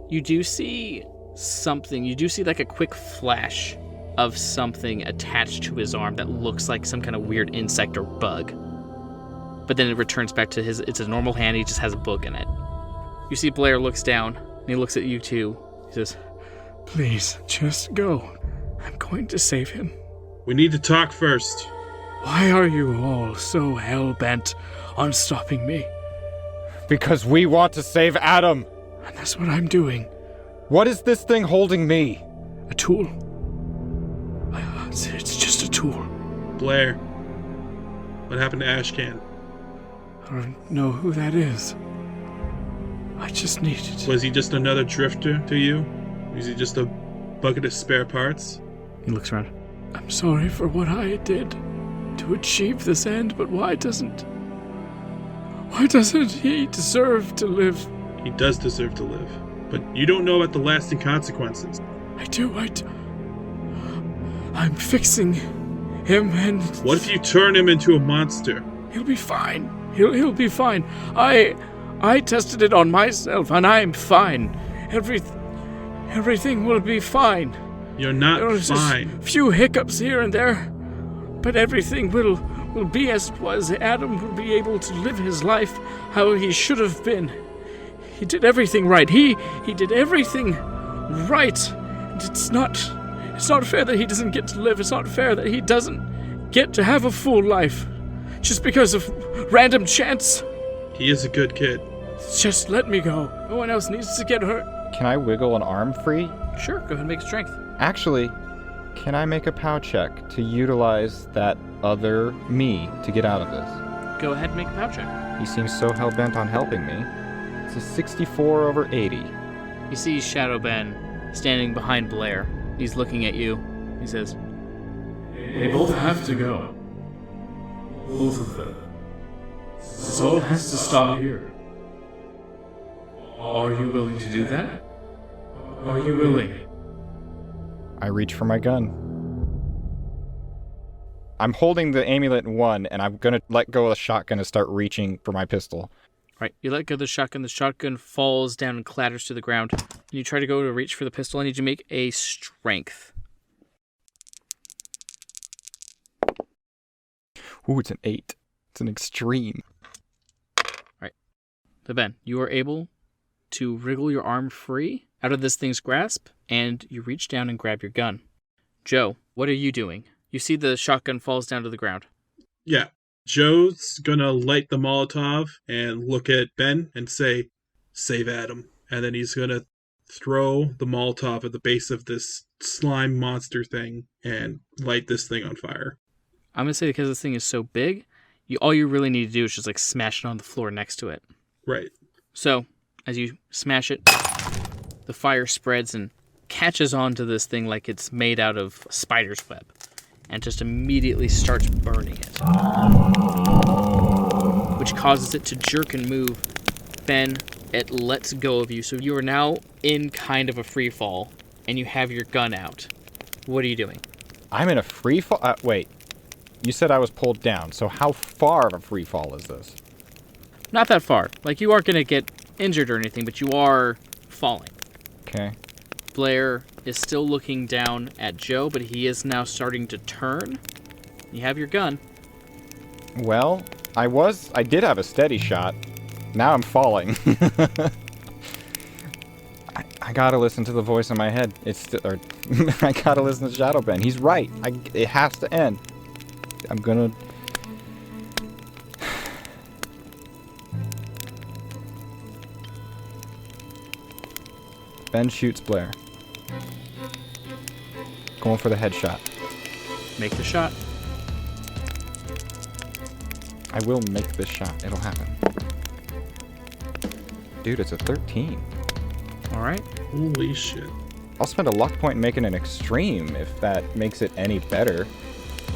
You do see something. You do see like a quick flash of something attached to his arm that looks like some kind of weird insect or bug. But then it returns back to it's a normal hand. He just has a book in it. You see Blair looks down, and he looks at you too. He says, Please, just go. I'm going to save him. We need to talk first. Why are you all so hell-bent on stopping me? Because we want to save Adam! And that's what I'm doing. What is this thing holding me? A tool. It's just a tool. Blair, what happened to Ashcan? I don't know who that is. I just need it. Was he just another drifter to you? Was he just a bucket of spare parts? he looks around. I'm sorry for what I did to achieve this end, but why doesn't he deserve to live? He does deserve to live, but you don't know about the lasting consequences. I do. I'm fixing him, and What if you turn him into a monster? he'll be fine. He'll be fine. I tested it on myself, and I'm fine. Everything will be fine. You're not There's fine. just a few hiccups here and there, but everything will be as it was. Adam will be able to live his life how he should have been. He did everything right. He did everything right. And it's not fair that he doesn't get to live. It's not fair that he doesn't get to have a full life just because of random chance. He is a good kid. Just let me go. No one else needs to get hurt. Can I wiggle an arm free? Sure, go ahead and make a strength. Actually, can I make a POW check to utilize that other me to get out of this? Go ahead and make a POW check. He seems so hell-bent on helping me. It's a 64 over 80. You see Shadow Ben standing behind Blair. He's looking at you. He says, They both have to go. Both of them. This all has to stop here. Are you willing to do that? Are you willing? I reach for my gun. I'm holding the amulet in one, and I'm gonna let go of the shotgun and start reaching for my pistol. Right, you let go of the shotgun falls down and clatters to the ground. You try to go to reach for the pistol. I need you to make a strength. Ooh, it's an 8. It's an extreme. Right. So Ben, you are able to wriggle your arm free out of this thing's grasp, and you reach down and grab your gun. Joe, what are you doing? You see the shotgun falls down to the ground. Yeah. Joe's gonna light the Molotov and look at Ben and say, "Save Adam." And then he's gonna throw the Molotov at the base of this slime monster thing and light this thing on fire. I'm going to say because this thing is so big, all you really need to do is just like smash it on the floor next to it. Right. So, as you smash it, the fire spreads and catches onto this thing like it's made out of a spider's web and just immediately starts burning it, which causes it to jerk and move. Ben, it lets go of you, so you are now in kind of a free fall, and you have your gun out. What are you doing? I'm in a free fall. Wait. You said I was pulled down, so how far of a free fall is this? Not that far. Like, you aren't going to get injured or anything, but you are falling. Okay. Blair is still looking down at Joe, but he is now starting to turn. You have your gun. Well, I did have a steady shot. Now I'm falling. I gotta listen to the voice in my head. I gotta listen to Shadow Ben. He's right. It has to end. I'm gonna... Ben shoots Blair. Going for the headshot. Make the shot. I will make this shot. It'll happen. Dude, it's a 13. All right. Holy shit. I'll spend a luck point making an extreme if that makes it any better.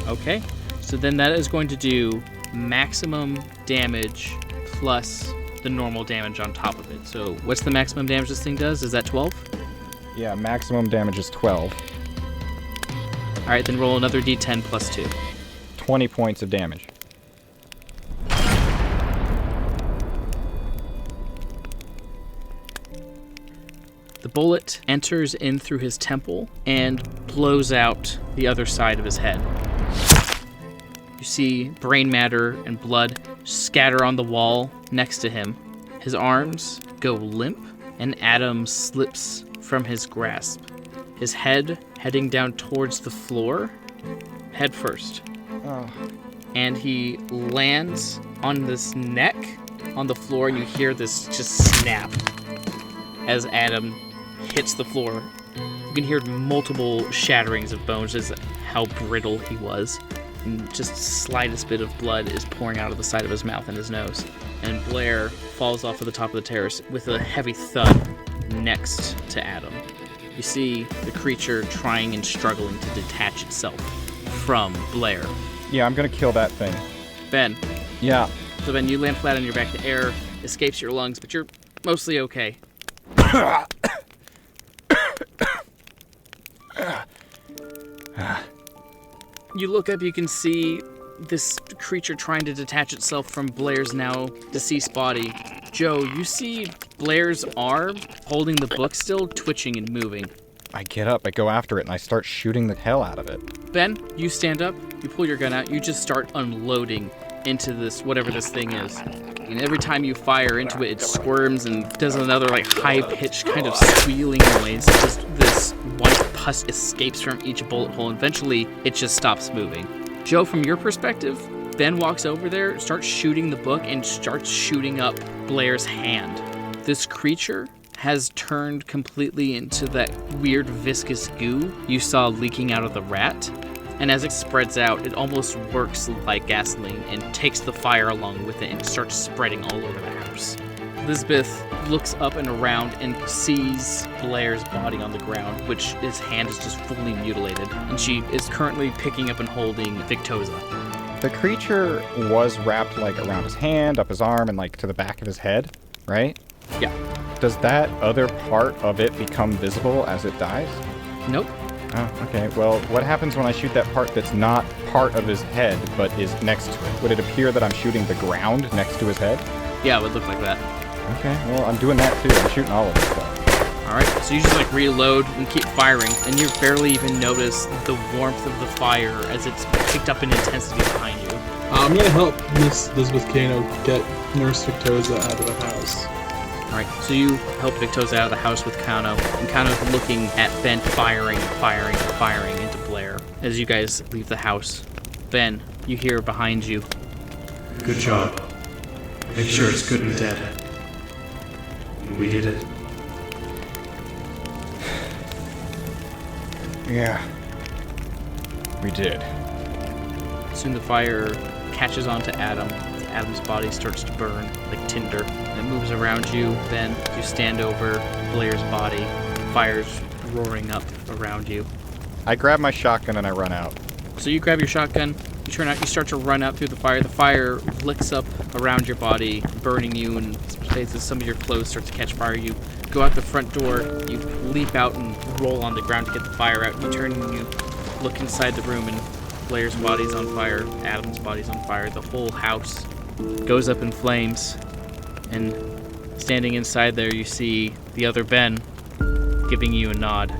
Okay. So then that is going to do maximum damage plus the normal damage on top of it. So what's the maximum damage this thing does? Is that 12? Yeah, maximum damage is 12. All right, then roll another d10 plus 2. 20 points of damage. The bullet enters in through his temple and blows out the other side of his head. You see brain matter and blood scatter on the wall next to him. His arms go limp, and Adam slips from his grasp. His head heading down towards the floor, head first. Oh. And he lands on this neck on the floor, and you hear this just snap as Adam hits the floor. You can hear multiple shatterings of bones, just how brittle he was. And just slightest bit of blood is pouring out of the side of his mouth and his nose. And Blair falls off of the top of the terrace with a heavy thud next to Adam. You see the creature trying and struggling to detach itself from Blair. Yeah, I'm gonna kill that thing. Ben. Yeah. So Ben, you land flat on your back. The air escapes your lungs, but you're mostly okay. You look up, you can see this creature trying to detach itself from Blair's now deceased body. Joe, you see Blair's arm holding the book still, twitching and moving. I get up, I go after it, and I start shooting the hell out of it. Ben, you stand up, you pull your gun out, you just start unloading into this, whatever this thing is. And every time you fire into it, it squirms and does another high-pitched kind of squealing noise. Just this white pus escapes from each bullet hole, and eventually it just stops moving. Joe, from your perspective, Ben walks over there, starts shooting the book, and starts shooting up Blair's hand. This creature has turned completely into that weird viscous goo you saw leaking out of the rat. And as it spreads out, it almost works like gasoline and takes the fire along with it and starts spreading all over the house. Lisbeth looks up and around and sees Blair's body on the ground, which his hand is just fully mutilated. And she is currently picking up and holding Victoza. The creature was wrapped around his hand, up his arm, and to the back of his head, right? Yeah. Does that other part of it become visible as it dies? Nope. Oh, okay. Well, what happens when I shoot that part that's not part of his head, but is next to it? Would it appear that I'm shooting the ground next to his head? Yeah, it would look like that. Okay, well, I'm doing that too. I'm shooting all of this stuff. Alright, so you just reload and keep firing, and you barely even notice the warmth of the fire as it's picked up in intensity behind you. I'm gonna help Miss Lisbeth Kano get Nurse Victoza out of the house. Alright, so you help Victoza out of the house with Kano, and Kano's looking at Ben firing into Blair as you guys leave the house. Ben, you hear behind you. Good job. Make sure it's good and dead. We did it. Yeah. We did. Soon the fire catches onto Adam. Adam's body starts to burn like tinder. It moves around you. Then you stand over Blair's body. Fire's roaring up around you. I grab my shotgun and I run out. So you grab your shotgun, you turn out, you start to run out through the fire. The fire licks up around your body, burning you, and as some of your clothes start to catch fire, you go out the front door, you leap out and roll on the ground to get the fire out. You turn and you look inside the room, and Blair's body's on fire, Adam's body's on fire. The whole house goes up in flames, and standing inside there, you see the other Ben giving you a nod.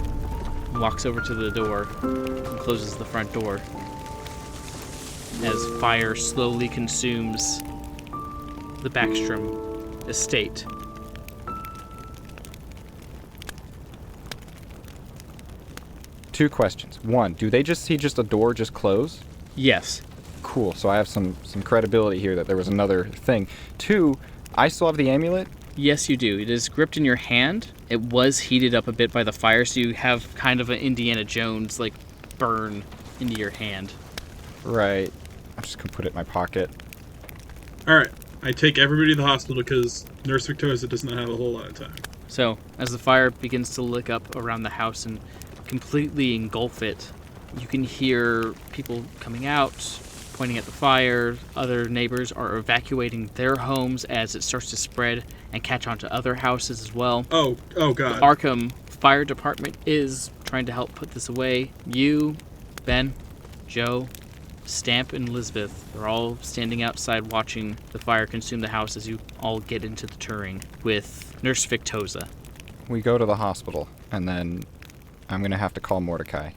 Walks over to the door and closes the front door as fire slowly consumes the Backstrom estate. Two questions. One, do they just see a door just close? Yes. Cool, so I have some credibility here that there was another thing. Two, I still have the amulet? Yes, you do. It is gripped in your hand. It was heated up a bit by the fire, so you have kind of an Indiana Jones, burn into your hand. Right. I'm just gonna put it in my pocket. Alright, I take everybody to the hospital because Nurse Victoza does not have a whole lot of time. So, as the fire begins to lick up around the house and completely engulf it, you can hear people coming out, pointing at the fire. Other neighbors are evacuating their homes as it starts to spread and catch on to other houses as well. Oh god. The Arkham Fire Department is trying to help put this away. You, Ben, Joe, Stamp, and Lisbeth are all standing outside watching the fire consume the house as you all get into the Turing with Nurse Victoza. We go to the hospital, and then I'm gonna have to call Mordecai.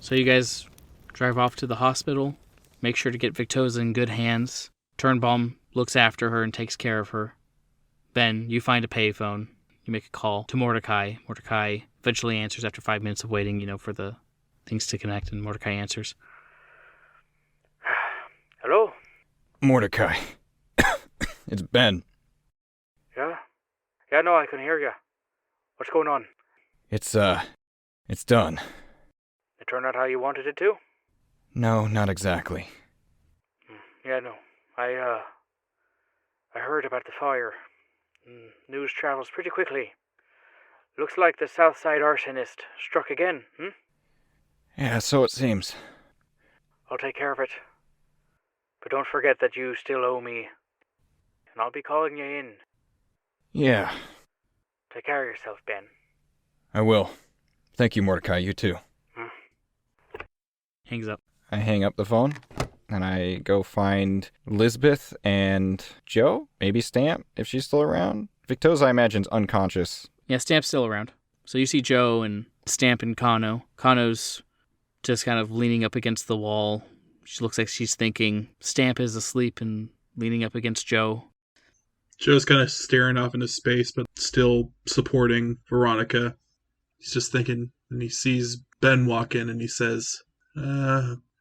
So you guys drive off to the hospital. Make sure to get Victoza in good hands. Turnbaum looks after her and takes care of her. Ben, you find a payphone. You make a call to Mordecai. Mordecai eventually answers after 5 minutes of waiting, for the things to connect, and Mordecai answers. Hello? Mordecai. It's Ben. Yeah? Yeah, no, I can hear you. What's going on? It's done. It turned out how you wanted it to? No, not exactly. Yeah, no. I heard about the fire. News travels pretty quickly. Looks like the Southside arsonist struck again, Yeah, so it seems. I'll take care of it. But don't forget that you still owe me. And I'll be calling you in. Yeah. Take care of yourself, Ben. I will. Thank you, Mordecai. You too. Hangs up. I hang up the phone, and I go find Lisbeth and Joe, maybe Stamp, if she's still around. Victoza, I imagine, is unconscious. Yeah, Stamp's still around. So you see Joe and Stamp and Kano. Kano's just kind of leaning up against the wall. She looks like she's thinking. Stamp is asleep and leaning up against Joe. Joe's kind of staring off into space, but still supporting Veronica. He's just thinking, and he sees Ben walk in, and he says,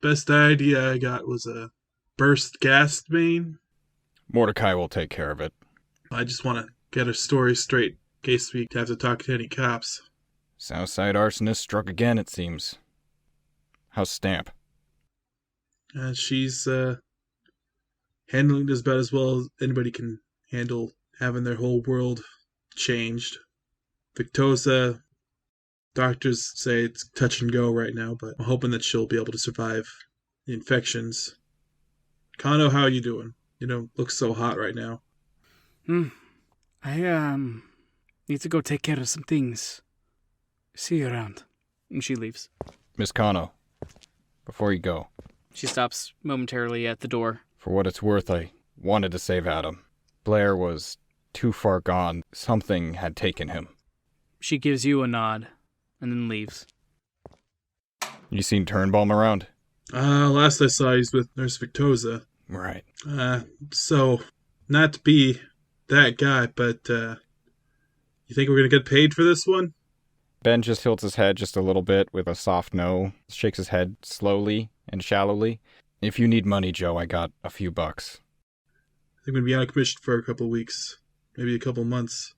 best idea I got was a burst gas main. Mordecai will take care of it. I just want to get our story straight in case we have to talk to any cops. Southside arsonist struck again, it seems. How's Stamp? She's handling it about as well as anybody can handle having their whole world changed. Victoza, doctors say it's touch and go right now, but I'm hoping that she'll be able to survive the infections. Kano, how are you doing? You don't look so hot right now. I need to go take care of some things. See you around. And she leaves. Miss Kano, before you go. She stops momentarily at the door. For what it's worth, I wanted to save Adam. Blair was too far gone. Something had taken him. She gives you a nod and then leaves. You seen Turnbaum around? Last I saw he's with Nurse Victoza. Right. So, not to be that guy, but, you think we're gonna get paid for this one? Ben just tilts his head just a little bit with a soft no, shakes his head slowly and shallowly. If you need money, Joe, I got a few bucks. I think we'd be out of commission for a couple of weeks, maybe a couple of months.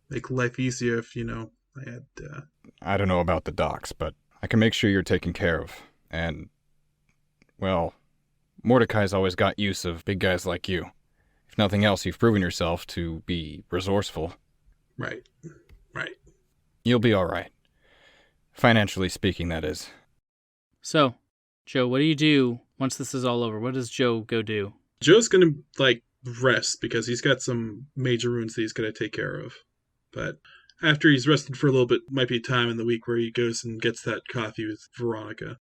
Make life easier if, I had, I don't know about the docs, but I can make sure you're taken care of. And, well, Mordecai's always got use of big guys like you. If nothing else, you've proven yourself to be resourceful. Right. You'll be all right. Financially speaking, that is. So, Joe, what do you do once this is all over? What does Joe go do? Joe's gonna, rest, because he's got some major wounds that he's gonna take care of. But after he's rested for a little bit, might be a time in the week where he goes and gets that coffee with Veronica.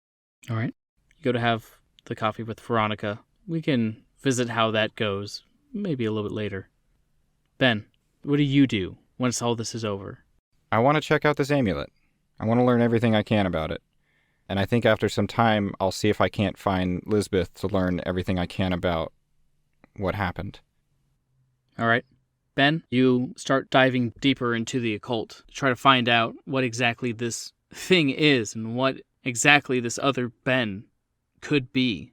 All right. You go to have the coffee with Veronica. We can visit how that goes, maybe a little bit later. Ben, what do you do once all this is over? I want to check out this amulet. I want to learn everything I can about it. And I think after some time, I'll see if I can't find Lisbeth to learn everything I can about what happened. All right. Ben, you start diving deeper into the occult to try to find out what exactly this thing is and what exactly this other Ben could be.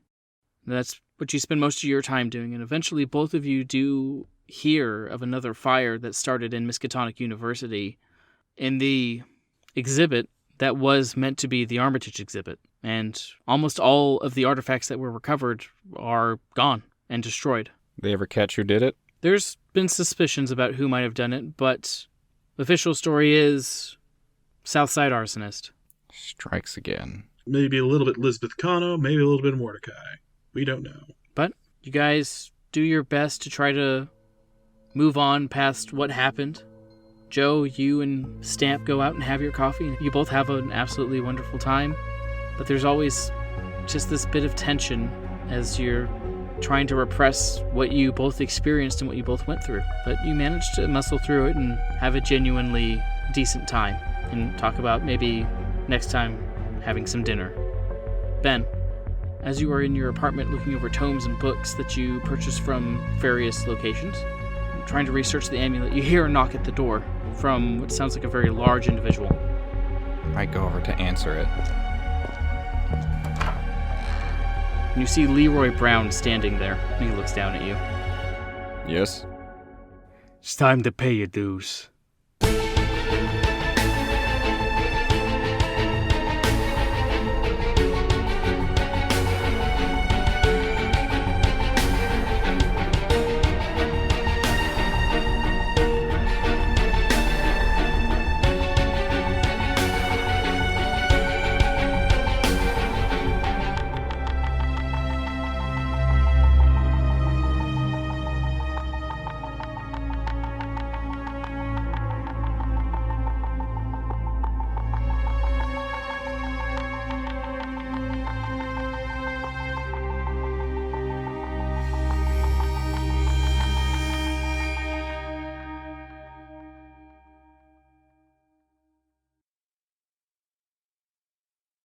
That's what you spend most of your time doing, and eventually both of you do hear of another fire that started in Miskatonic University in the exhibit that was meant to be the Armitage exhibit, and almost all of the artifacts that were recovered are gone and destroyed. They ever catch who did it? There's been suspicions about who might have done it, but the official story is Southside arsonist. Strikes again. Maybe a little bit Lisbeth Kano, maybe a little bit of Mordecai. We don't know. But you guys do your best to try to move on past what happened. Joe, you and Stamp go out and have your coffee, and you both have an absolutely wonderful time. But there's always just this bit of tension as you're trying to repress what you both experienced and what you both went through. But you managed to muscle through it and have a genuinely decent time, and talk about maybe next time having some dinner. Ben, as you are in your apartment looking over tomes and books that you purchased from various locations, trying to research the amulet, you hear a knock at the door from what sounds like a very large individual. I go over to answer it. And you see Leroy Brown standing there, and he looks down at you. Yes? It's time to pay your dues.